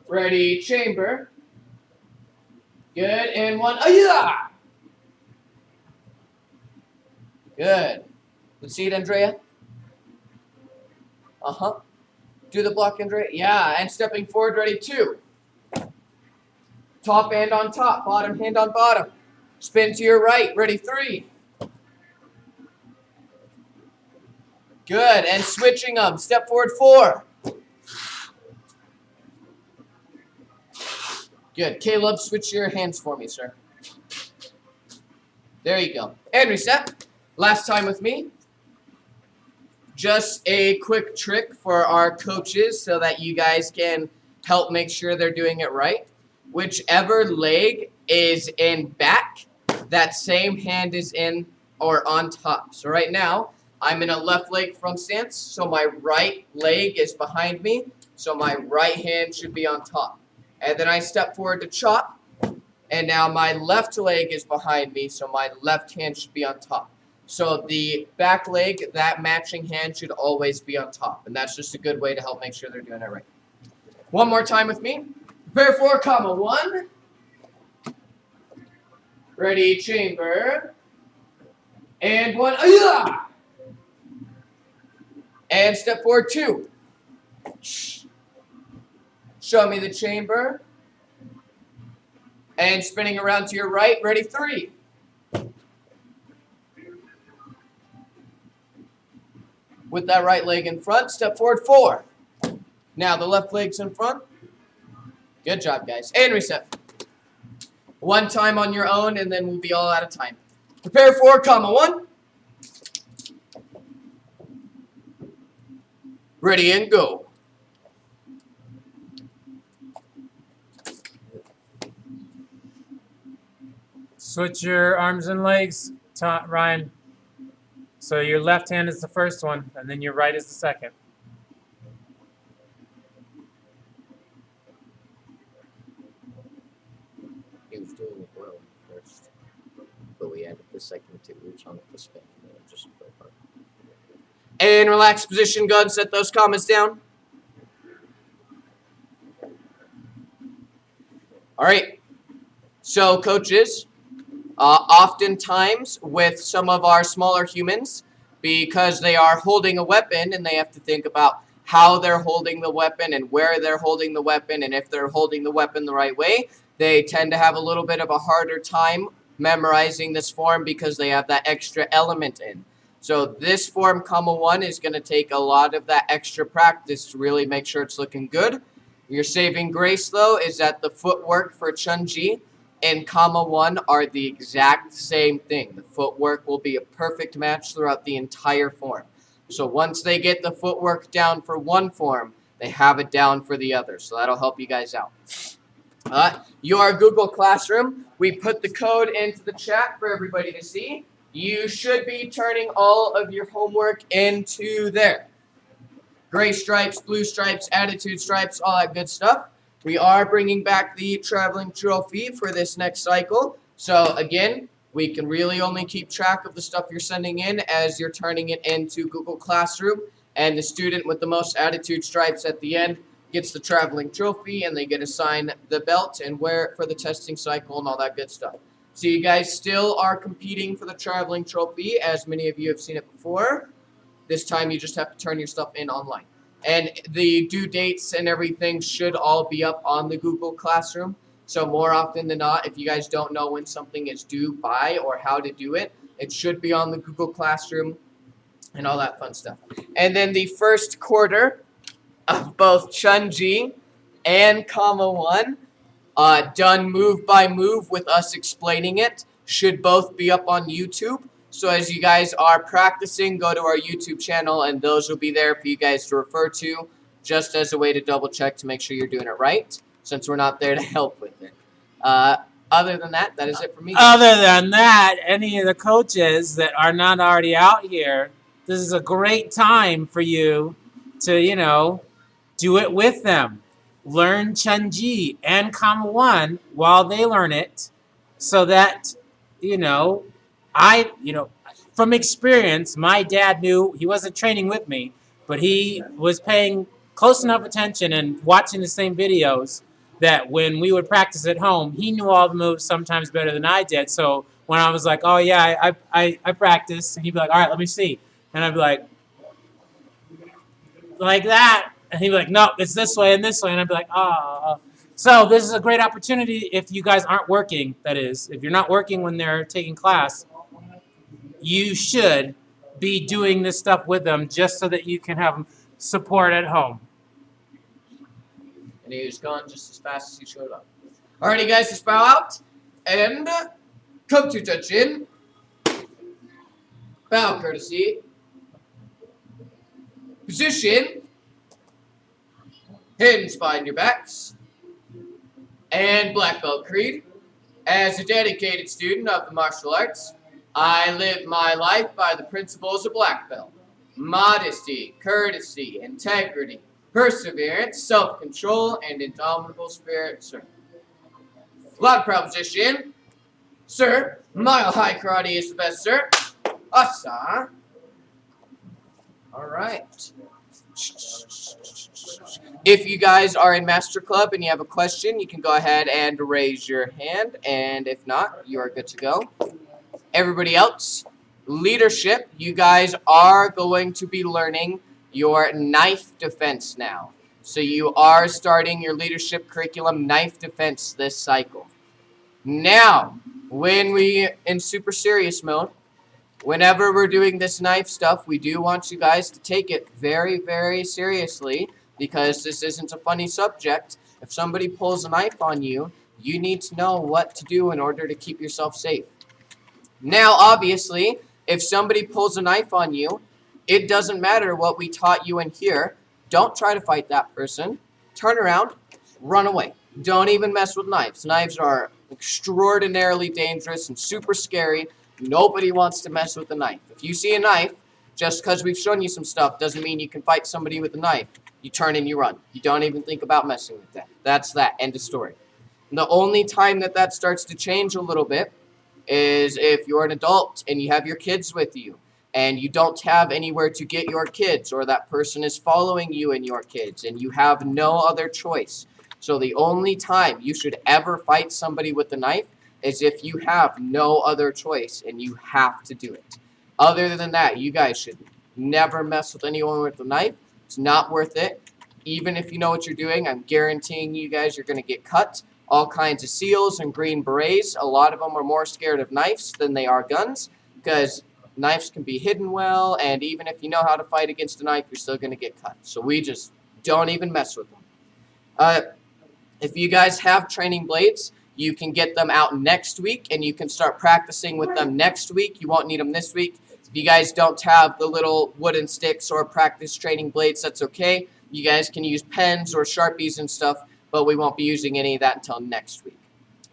S1: Ready, chamber. Good, and 1. Ayah! Good. Let's see it, Andrea. Uh-huh. Do the block, Andrea. Yeah, and stepping forward, ready, 2. Top hand on top, bottom hand on bottom. Spin to your right, ready, 3. Good, and switching them. Step forward, 4. Good. Caleb, switch your hands for me, sir. There you go. And reset. Last time with me. Just a quick trick for our coaches so that you guys can help make sure they're doing it right. Whichever leg is in back, that same hand is in or on top. So right now, I'm in a left leg front stance, so my right leg is behind me, so my right hand should be on top. And then I step forward to chop, and now my left leg is behind me, so my left hand should be on top. So the back leg, that matching hand should always be on top, and that's just a good way to help make sure they're doing it right. One more time with me. Prepare 4, 1. Ready, chamber. And 1. Ayah! And step forward, 2. Show me the chamber. And spinning around to your right. Ready, 3. With that right leg in front, step forward, 4. Now the left leg's in front. Good job, guys. And reset. One time on your own, and then we'll be all out of time. Prepare 4, 1. Ready and go.
S2: Switch your arms and legs, Ryan. So your left hand is the first one, and then your right is the second.
S1: He was doing it well first, but we added the second 2 roots on the spin. Just fell apart. And relaxed position. Go ahead and set those comments down. All right. So, coaches, oftentimes with some of our smaller humans, because they are holding a weapon and they have to think about how they're holding the weapon and where they're holding the weapon, and if they're holding the weapon the right way, they tend to have a little bit of a harder time memorizing this form because they have that extra element in. So this form, comma 1, is going to take a lot of that extra practice to really make sure it's looking good. Your saving grace, though, is that the footwork for Chunji and comma 1 are the exact same thing. The footwork will be a perfect match throughout the entire form. So once they get the footwork down for one form, they have it down for the other. So that'll help you guys out. Your Google Classroom, we put the code into the chat for everybody to see. You should be turning all of your homework into there. Gray stripes, blue stripes, attitude stripes, all that good stuff. We are bringing back the traveling trophy for this next cycle. So again, we can really only keep track of the stuff you're sending in as you're turning it into Google Classroom. And the student with the most attitude stripes at the end gets the traveling trophy, and they get assigned the belt and wear it for the testing cycle and all that good stuff. So you guys still are competing for the traveling trophy, as many of you have seen it before. This time you just have to turn your stuff in online. And the due dates and everything should all be up on the Google Classroom. So more often than not, if you guys don't know when something is due by or how to do it, it should be on the Google Classroom and all that fun stuff. And then the first quarter of both Chunji and comma 1, done move by move with us explaining it, should both be up on YouTube. So as you guys are practicing, go to our YouTube channel, and those will be there for you guys to refer to, just as a way to double check to make sure you're doing it right, since we're not there to help with it. Other than that, that is it for me.
S2: Other than that, any of the coaches that are not already out here, this is a great time for you to, do it with them. Learn Chunji and comma 1 while they learn it, so that, from experience, my dad knew. He wasn't training with me, but he was paying close enough attention and watching the same videos that when we would practice at home, he knew all the moves sometimes better than I did. So when I was like, oh yeah, I practice, and he'd be like, all right, let me see. And I'd be like that. And he'd be like, no, it's this way and this way. And I'd be like, oh. So this is a great opportunity if you guys aren't working, that is. If you're not working when they're taking class, you should be doing this stuff with them just so that you can have support at home.
S1: And he was gone just as fast as he showed up. Alrighty, guys, just bow out and come to touch in. Bow courtesy. Position. Hands behind your backs. And black belt creed. As a dedicated student of the martial arts, I live my life by the principles of black belt. Modesty, courtesy, integrity, perseverance, self-control, and indomitable spirit, sir. Loud proposition. Sir, mile high karate is the best, sir. Asa. Alright. If you guys are in Master Club and you have a question, you can go ahead and raise your hand. And if not, you are good to go. Everybody else, leadership, you guys are going to be learning your knife defense now. So you are starting your leadership curriculum knife defense this cycle. Now, when we in super serious mode, whenever we're doing this knife stuff, we do want you guys to take it very, very seriously, because this isn't a funny subject. If somebody pulls a knife on you, you need to know what to do in order to keep yourself safe. Now, obviously, if somebody pulls a knife on you, it doesn't matter what we taught you in here. Don't try to fight that person. Turn around, run away. Don't even mess with knives. Knives are extraordinarily dangerous and super scary. Nobody wants to mess with a knife. If you see a knife, just because we've shown you some stuff doesn't mean you can fight somebody with a knife. You turn and you run. You don't even think about messing with that. That's that. End of story. And the only time that starts to change a little bit is if you're an adult and you have your kids with you and you don't have anywhere to get your kids, or that person is following you and your kids and you have no other choice. So the only time you should ever fight somebody with a knife is if you have no other choice and you have to do it. Other than that, you guys should never mess with anyone with a knife. It's not worth it. Even if you know what you're doing, I'm guaranteeing you guys you're going to get cut. All kinds of SEALs and Green Berets, a lot of them are more scared of knives than they are guns, because knives can be hidden well, and even if you know how to fight against a knife, you're still going to get cut. So we just don't even mess with them. If you guys have training blades, you can get them out next week, and you can start practicing with them next week. You won't need them this week. If you guys don't have the little wooden sticks or practice training blades, that's okay. You guys can use pens or Sharpies and stuff, but we won't be using any of that until next week.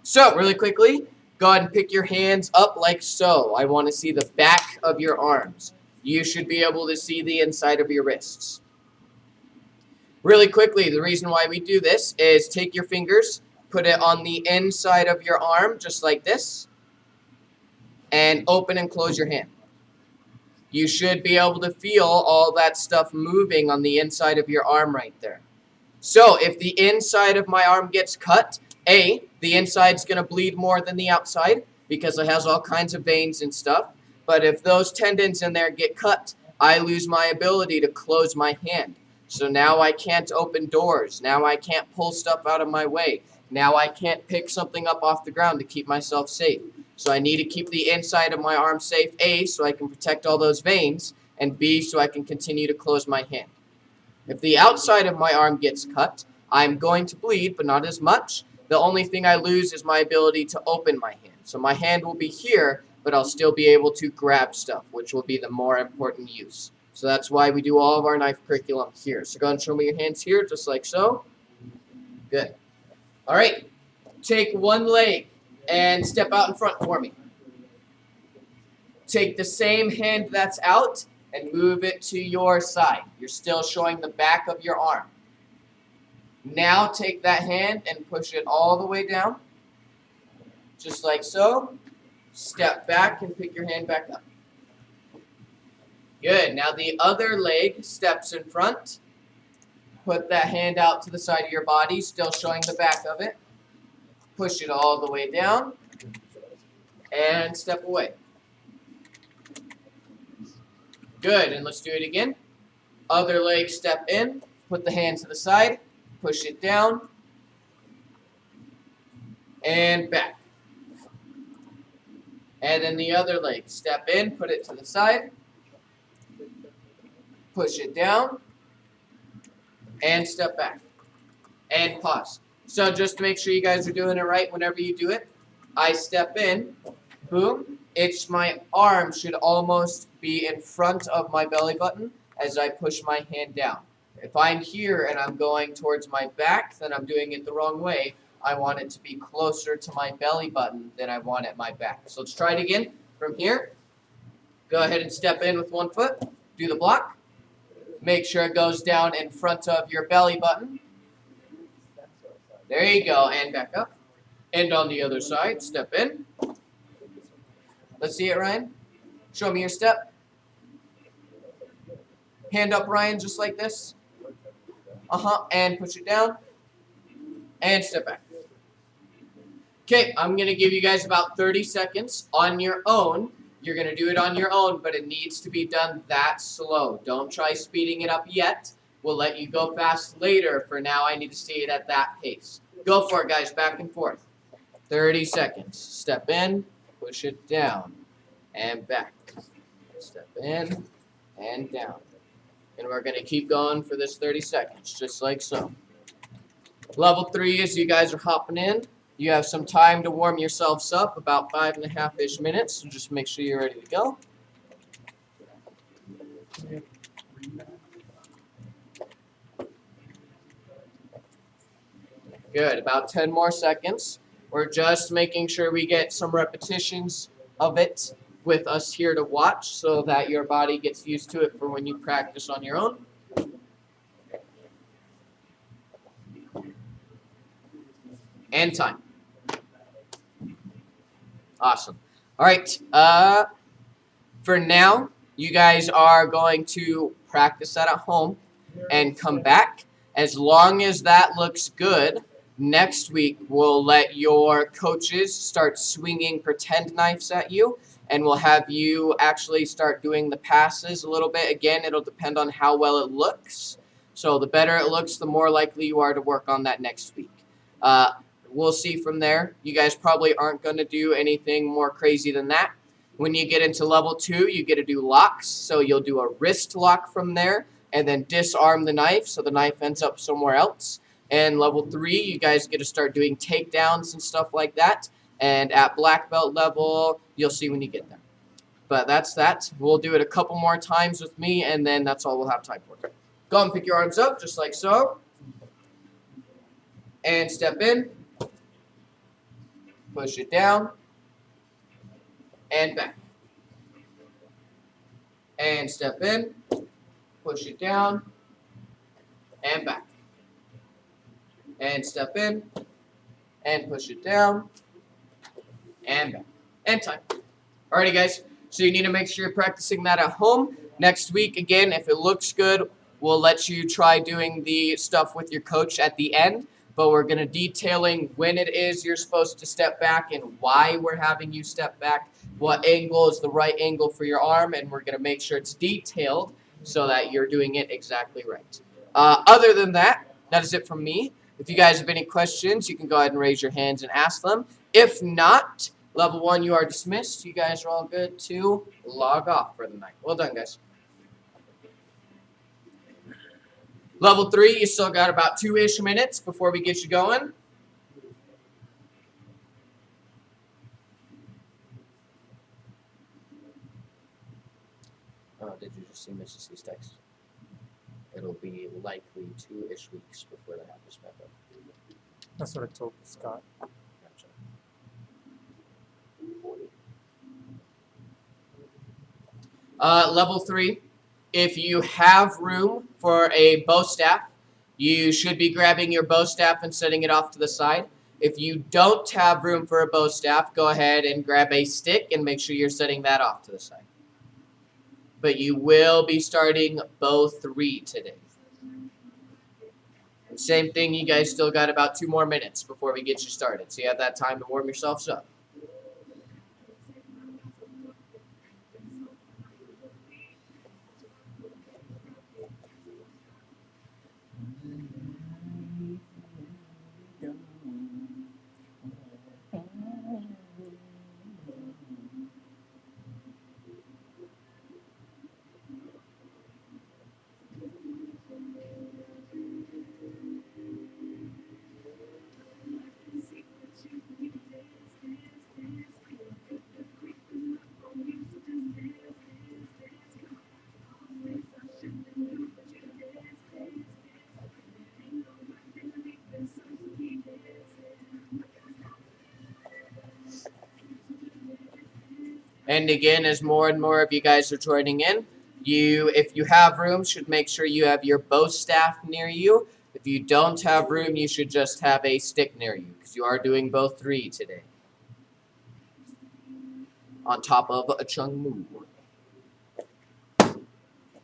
S1: So, really quickly, go ahead and pick your hands up like so. I want to see the back of your arms. You should be able to see the inside of your wrists. Really quickly, the reason why we do this is take your fingers, put it on the inside of your arm, just like this, and open and close your hand. You should be able to feel all that stuff moving on the inside of your arm right there. So if the inside of my arm gets cut, the inside's going to bleed more than the outside because it has all kinds of veins and stuff. But if those tendons in there get cut, I lose my ability to close my hand. So now I can't open doors. Now I can't pull stuff out of my way. Now I can't pick something up off the ground to keep myself safe. So I need to keep the inside of my arm safe, A, so I can protect all those veins, and B, so I can continue to close my hand. If the outside of my arm gets cut, I'm going to bleed, but not as much. The only thing I lose is my ability to open my hand. So my hand will be here, but I'll still be able to grab stuff, which will be the more important use. So that's why we do all of our knife curriculum here. So go ahead and show me your hands here, just like so. Good. All right. Take one leg and step out in front for me. Take the same hand that's out and move it to your side. You're still showing the back of your arm. Now take that hand and push it all the way down, just like so. Step back and pick your hand back up. Good. Now the other leg steps in front. Put that hand out to the side of your body, still showing the back of it. Push it all the way down and step away. Good, and let's do it again. Other leg, step in, put the hand to the side, push it down, and back. And then the other leg, step in, put it to the side, push it down, and step back. And pause. So just to make sure you guys are doing it right whenever you do it, I step in, boom. My arm should almost be in front of my belly button as I push my hand down. If I'm here and I'm going towards my back, then I'm doing it the wrong way. I want it to be closer to my belly button than I want at my back. So let's try it again from here. Go ahead and step in with one foot. Do the block. Make sure it goes down in front of your belly button. There you go, and back up. And on the other side, step in. Let's see it, Ryan. Show me your step. Hand up, Ryan, just like this. And push it down. And step back. Okay, I'm going to give you guys about 30 seconds on your own. You're going to do it on your own, but it needs to be done that slow. Don't try speeding it up yet. We'll let you go fast later. For now, I need to see it at that pace. Go for it, guys. Back and forth. 30 seconds. Step in, push it down, and back. Step in, and down. And we're going to keep going for this 30 seconds, just like so. Level 3 is you guys are hopping in. You have some time to warm yourselves up, about 5.5-ish minutes, so just make sure you're ready to go. Good, about 10 more seconds. We're just making sure we get some repetitions of it with us here to watch so that your body gets used to it for when you practice on your own. And time. Awesome. All right. For now, you guys are going to practice that at home and come back. As long as that looks good, next week we'll let your coaches start swinging pretend knives at you, and we'll have you actually start doing the passes a little bit. Again, it'll depend on how well it looks. So the better it looks, the more likely you are to work on that next week. We'll see from there. You guys probably aren't going to do anything more crazy than that. When you get into level 2, you get to do locks. So you'll do a wrist lock from there and then disarm the knife so the knife ends up somewhere else. And level 3, you guys get to start doing takedowns and stuff like that. And at black belt level, you'll see when you get there. But that's that. We'll do it a couple more times with me, and then that's all we'll have time for. Go and pick your arms up, just like so. And step in. Push it down. And back. And step in. Push it down. And back. And step in. And push it down. And back. And time. Alrighty, guys. So you need to make sure you're practicing that at home. Next week, again, if it looks good, we'll let you try doing the stuff with your coach at the end. But we're going to detailing when it is you're supposed to step back and why we're having you step back, what angle is the right angle for your arm, and we're going to make sure it's detailed so that you're doing it exactly right. Other than that, that is it from me. If you guys have any questions, you can go ahead and raise your hands and ask them. If not, level 1, you are dismissed. You guys are all good to log off for the night. Well done, guys. Level 3, you still got about 2-ish minutes before we get you going. Oh, did you just see Mrs. C's text? It'll be likely 2-ish weeks before that happens back up.
S2: That's what I told Scott.
S1: Gotcha. Level 3. If you have room for a bow staff, you should be grabbing your bow staff and setting it off to the side. If you don't have room for a bow staff, go ahead and grab a stick and make sure you're setting that off to the side. But you will be starting bow 3 today. And same thing, you guys still got about 2 more minutes before we get you started. So you have that time to warm yourselves up. And again, as more and more of you guys are joining in, if you have room, should make sure you have your bow staff near you. If you don't have room, you should just have a stick near you, because you are doing bow 3 today. On top of a Chunji.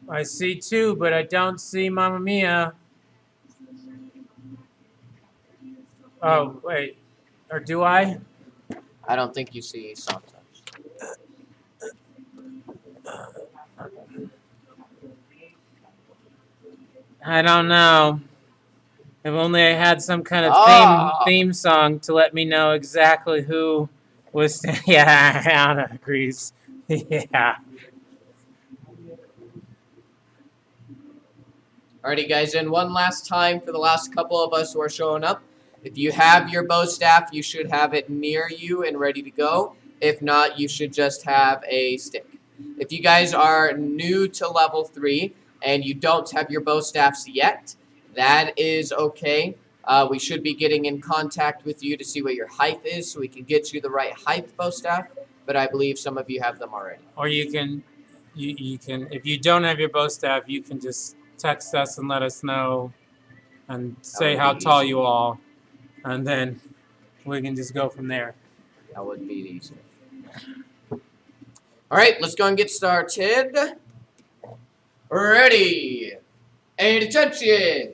S2: I see 2, but I don't see Mamma Mia. Oh, wait. Or do I?
S1: I don't think you see sometimes.
S2: I don't know. If only I had some kind of theme song to let me know exactly who was. Yeah, Anna agrees. Yeah.
S1: Alrighty, guys, and one last time for the last couple of us who are showing up. If you have your bow staff, you should have it near you and ready to go. If not, you should just have a stick. If you guys are new to level 3 and you don't have your bow staffs yet, that is okay. We should be getting in contact with you to see what your height is so we can get you the right height bow staff, but I believe some of you have them already.
S2: Or you can, if you don't have your bow staff, you can just text us and let us know and say how tall you are, and then we can just go from there.
S1: That would be easy. All right, let's go and get started. Ready. And attention.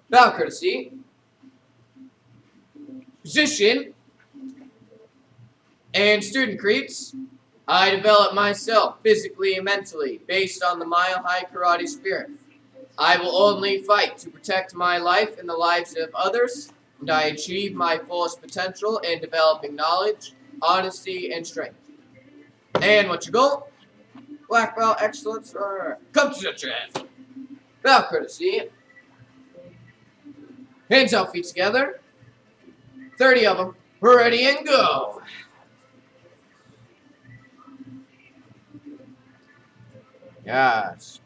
S1: Bow courtesy. Position. And student creeps. I develop myself physically and mentally based on the Mile High Karate spirit. I will only fight to protect my life and the lives of others, and I achieve my fullest potential in developing knowledge, honesty, and strength. And what's your goal? Black belt excellence. Come to the chest. Bow courtesy. Hands out, feet together. 30 of them. Ready and go. Yes.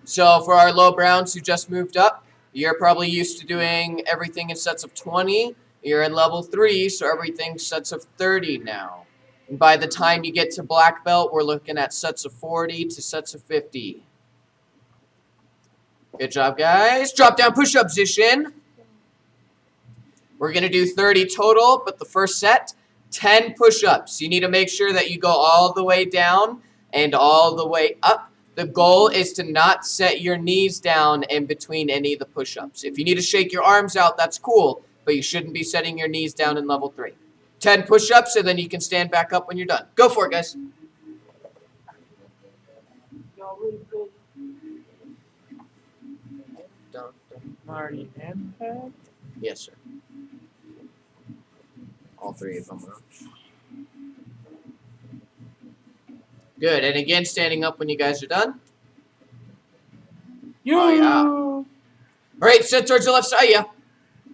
S1: So for our low browns who just moved up, you're probably used to doing everything in sets of 20. You're in level 3, so everything's sets of 30 now. And by the time you get to black belt, we're looking at sets of 40 to sets of 50. Good job, guys. Drop down push-up position. We're going to do 30 total, but the first set, 10 push-ups. You need to make sure that you go all the way down and all the way up. The goal is to not set your knees down in between any of the push-ups. If you need to shake your arms out, that's cool, but you shouldn't be setting your knees down in level 3. 10 push-ups, and then you can stand back up when you're done. Go for it, guys.
S2: Marty and Pat.
S1: Yes, sir. All 3 of them. Good. And again, standing up when you guys are done. Oh, yeah. All right, sit towards the left side, yeah.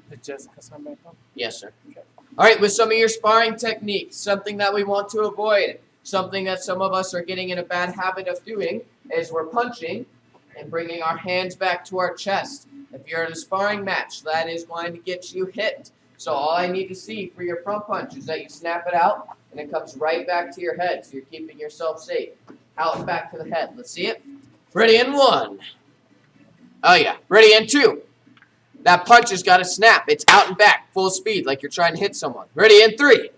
S2: Did Jessica sign back up?
S1: Yes, sir. Okay. All right, with some of your sparring techniques, something that we want to avoid, something that some of us are getting in a bad habit of doing, is we're punching and bringing our hands back to our chest. If you're in a sparring match, that is going to get you hit. So all I need to see for your front punch is that you snap it out, and it comes right back to your head, so you're keeping yourself safe. Out and back to the head. Let's see it. Ready in 1. Oh, yeah. Ready in 2. That punch has got to snap. It's out and back, full speed, like you're trying to hit someone. Ready in 3.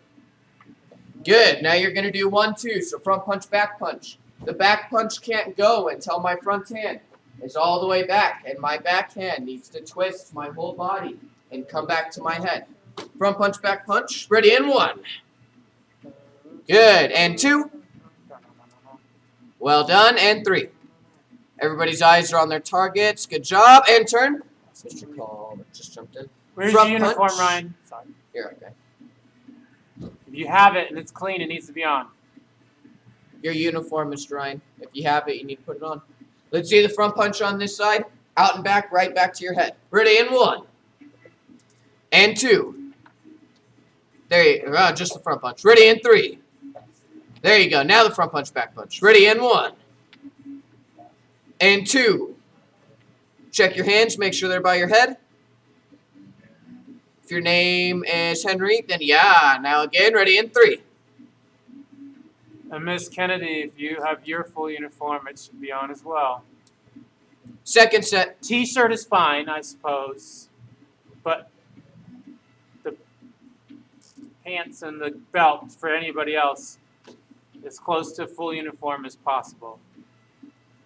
S1: Good. Now you're going to do 1, 2. So front punch, back punch. The back punch can't go until my front hand is all the way back, and my back hand needs to twist my whole body and come back to my head. Front punch, back punch. Ready in 1. Good. And 2. Well done. And 3. Everybody's eyes are on their targets. Good job. And turn. Mr. Call just jumped in.
S2: Where's
S1: Front
S2: your uniform,
S1: punch.
S2: Ryan? Sorry.
S1: Here, okay.
S2: If you have it and it's clean, it needs to be on.
S1: Your uniform, Mr. Ryan. If you have it, you need to put it on. Let's see the front punch on this side. Out and back, right back to your head. Ready in 1. And 2. There you go. Just the front punch. Ready in 3. There you go. Now the front punch, back punch. Ready in 1. And 2. Check your hands. Make sure they're by your head. If your name is Henry, then yeah. Now again, ready in 3.
S2: And Miss Kennedy, if you have your full uniform, it should be on as well.
S1: Second set.
S2: T-shirt is fine, I suppose, but the pants and the belt for anybody else as close to full uniform as possible.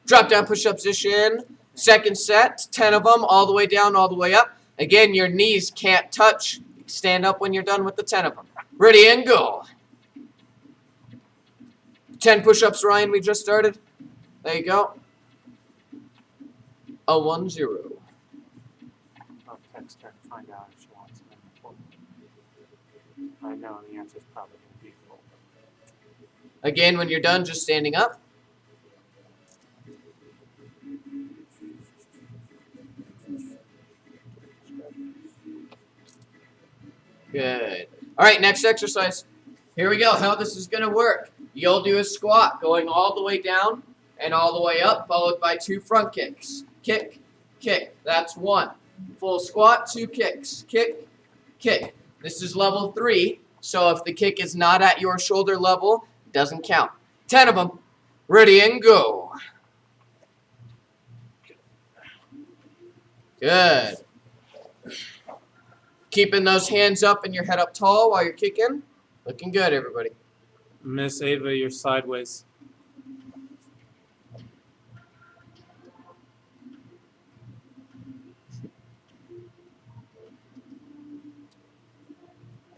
S1: Drop down push-up position. Second set. 10 of them, all the way down, all the way up. Again, your knees can't touch. Stand up when you're done with the 10 of them. Ready and go. 10 push-ups, Ryan, we just started. There you go. A 1-0.
S2: I'll text her to find out if she wants it in the full. I know the answer's probably going to be full.
S1: Again, when you're done, just standing up. Good. All right, next exercise. Here we go. How this is going to work. You'll do a squat going all the way down and all the way up, followed by 2 front kicks. Kick, kick. That's 1. Full squat, 2 kicks. Kick, kick. This is level 3, so if the kick is not at your shoulder level, it doesn't count. 10 of them. Ready and go. Good. Keeping those hands up and your head up tall while you're kicking. Looking good, everybody.
S2: Miss Ava, you're sideways.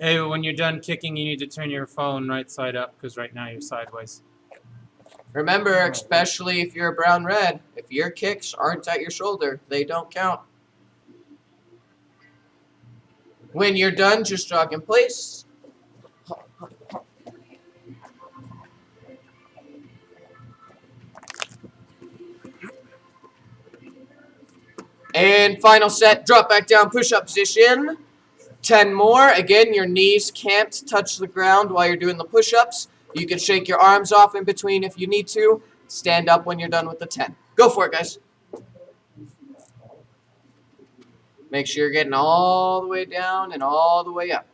S2: Hey, when you're done kicking, you need to turn your phone right side up because right now you're sideways.
S1: Remember, especially if you're a brown-red, if your kicks aren't at your shoulder, they don't count. When you're done, just jog in place. And final set, drop back down, push-up position. 10 more. Again, your knees can't touch the ground while you're doing the push-ups. You can shake your arms off in between if you need to. Stand up when you're done with the 10. Go for it, guys. Make sure you're getting all the way down and all the way up.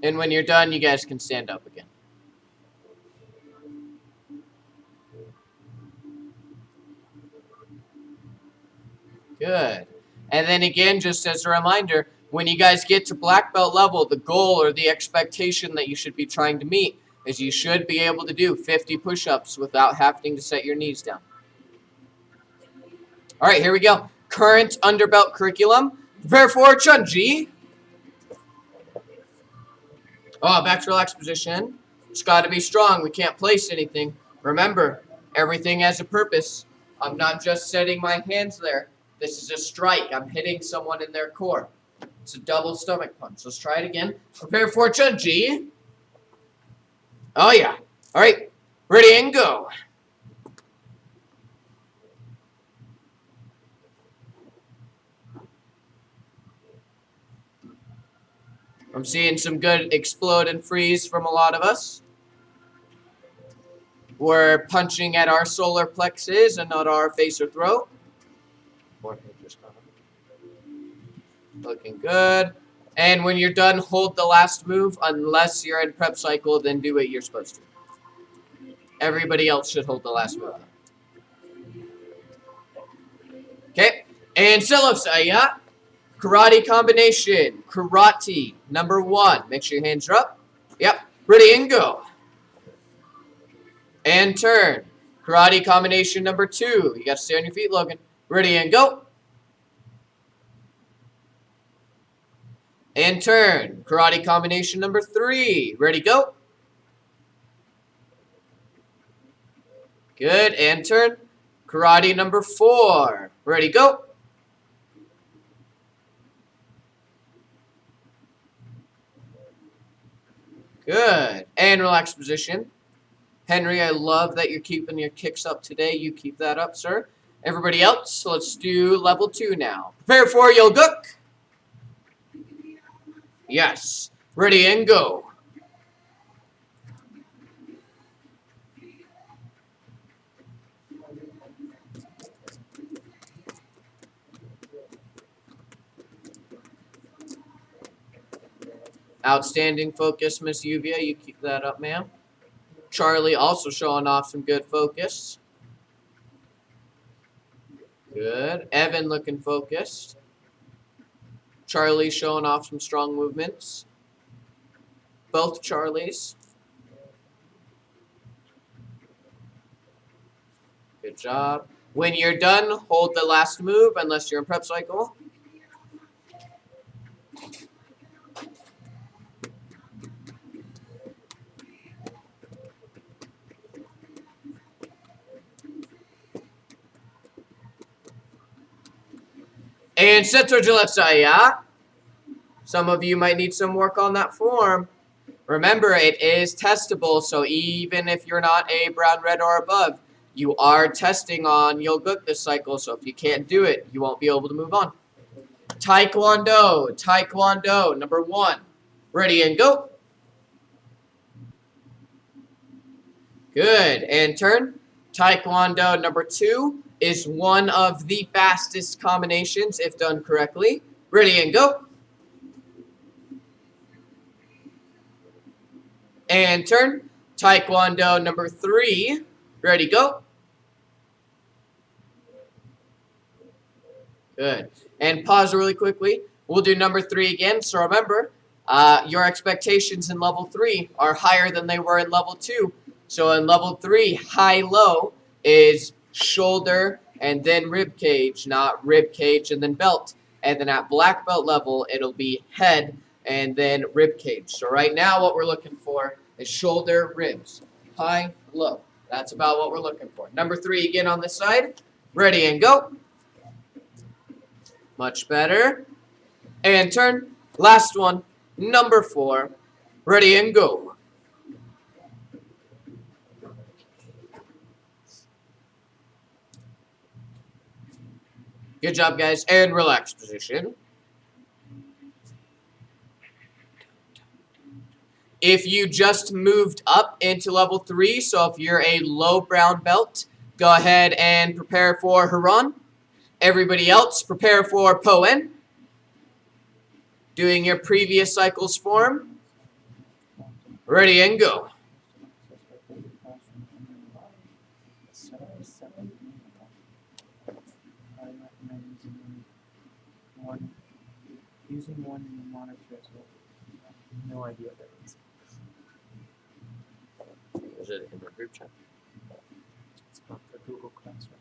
S1: And when you're done, you guys can stand up again. Good. And then again, just as a reminder, when you guys get to black belt level, the goal or the expectation that you should be trying to meet is you should be able to do 50 push-ups without having to set your knees down. All right, here we go. Current underbelt curriculum. Prepare for Chunji. Oh, back to relaxed position. It's got to be strong. We can't place anything. Remember, everything has a purpose. I'm not just setting my hands there. This is a strike. I'm hitting someone in their core. It's a double stomach punch. Let's try it again. Prepare for Chunji. Oh, yeah. All right. Ready and go. I'm seeing some good explode and freeze from a lot of us. We're punching at our solar plexus and not our face or throat. Looking good. And when you're done, hold the last move. Unless you're in prep cycle, then do what you're supposed to. Everybody else should hold the last move. Okay. And Selosaya. Karate combination. Karate. Number 1. Make sure your hands are up. Yep. Ready and go. And turn. Karate combination number 2. You got to stay on your feet, Logan. Ready and go. And turn. Karate combination number 3. Ready, go. Good. And turn. Karate number 4. Ready, go. Good. And relax position. Henry, I love that you're keeping your kicks up today. You keep that up, sir. Everybody else, let's do level 2 now. Prepare for Yoguk. Yes. Ready and go. Outstanding focus, Miss Yuvia. You keep that up, ma'am. Charlie also showing off some good focus. Good. Evan looking focused. Charlie showing off some strong movements. Both Charlies. Good job. When you're done, hold the last move unless you're in prep cycle. And Seto Jaletsaya. Some of you might need some work on that form. Remember, it is testable, so even if you're not a brown, red, or above, you are testing on Yoguk this cycle, so if you can't do it, you won't be able to move on. Taekwondo. Taekwondo, number 1. Ready and go. Good. And turn. Taekwondo, number 2, is one of the fastest combinations if done correctly. Ready and go. And turn. Taekwondo number 3. Ready, go. Good. And pause really quickly. We'll do number 3 again. So remember, your expectations in level 3 are higher than they were in level 2. So in level 3, high-low is shoulder and then rib cage, not rib cage and then belt. And then at black belt level, it'll be head and then rib cage. So right now what we're looking for is shoulder, ribs, high, low. That's about what we're looking for. Number 3 again on this side. Ready and go. Much better. And turn. Last one. Number 4. Ready and go. Good job, guys. And relax position. If you just moved up into level 3, so if you're a low brown belt, go ahead and prepare for Haran. Everybody else, prepare for Poen. Doing your previous cycle's form. Ready and go.
S2: Using one in the monitor as well. No idea what that is.
S1: Is it in the group chat?
S2: It's about the Google Classroom.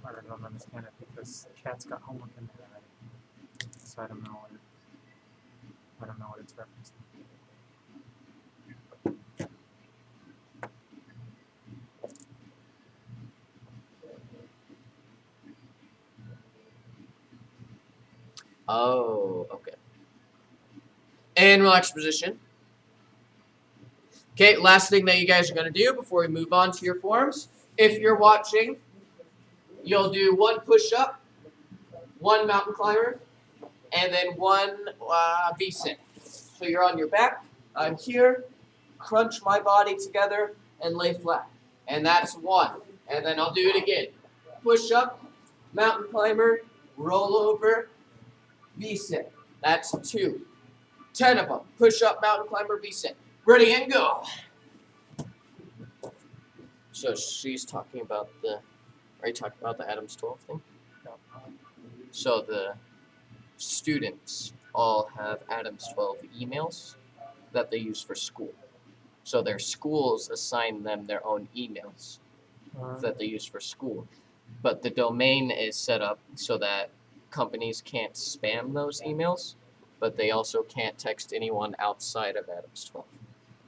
S2: I don't understand it because the cat's got homework in there already. So I don't know what it's referencing.
S1: Oh, okay. And relax position. Okay, last thing that you guys are going to do before we move on to your forms. If you're watching, you'll do 1 push-up, 1 mountain climber, and then 1 V-sit. So you're on your back, I'm here, crunch my body together, and lay flat. And that's 1. And then I'll do it again. Push-up, mountain climber, roll over, V-sit. That's 2. 10 of them. Push-up, mountain climber, V-sit. Ready and go. So she's talking about are you talking about the Adams 12 thing?
S2: No.
S1: So the students all have Adams 12 emails that they use for school. So their schools assign them their own emails that they use for school. But the domain is set up so that companies can't spam those emails, but they also can't text anyone outside of Adams 12.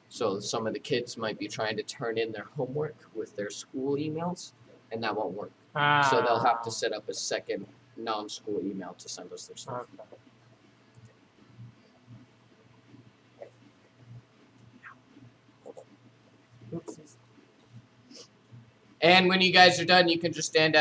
S1: So some of the kids might be trying to turn in their homework with their school emails, and that won't work. So they'll have to set up a second non-school email to send us their stuff.
S2: Oopsies.
S1: And when you guys are done, you can just stand at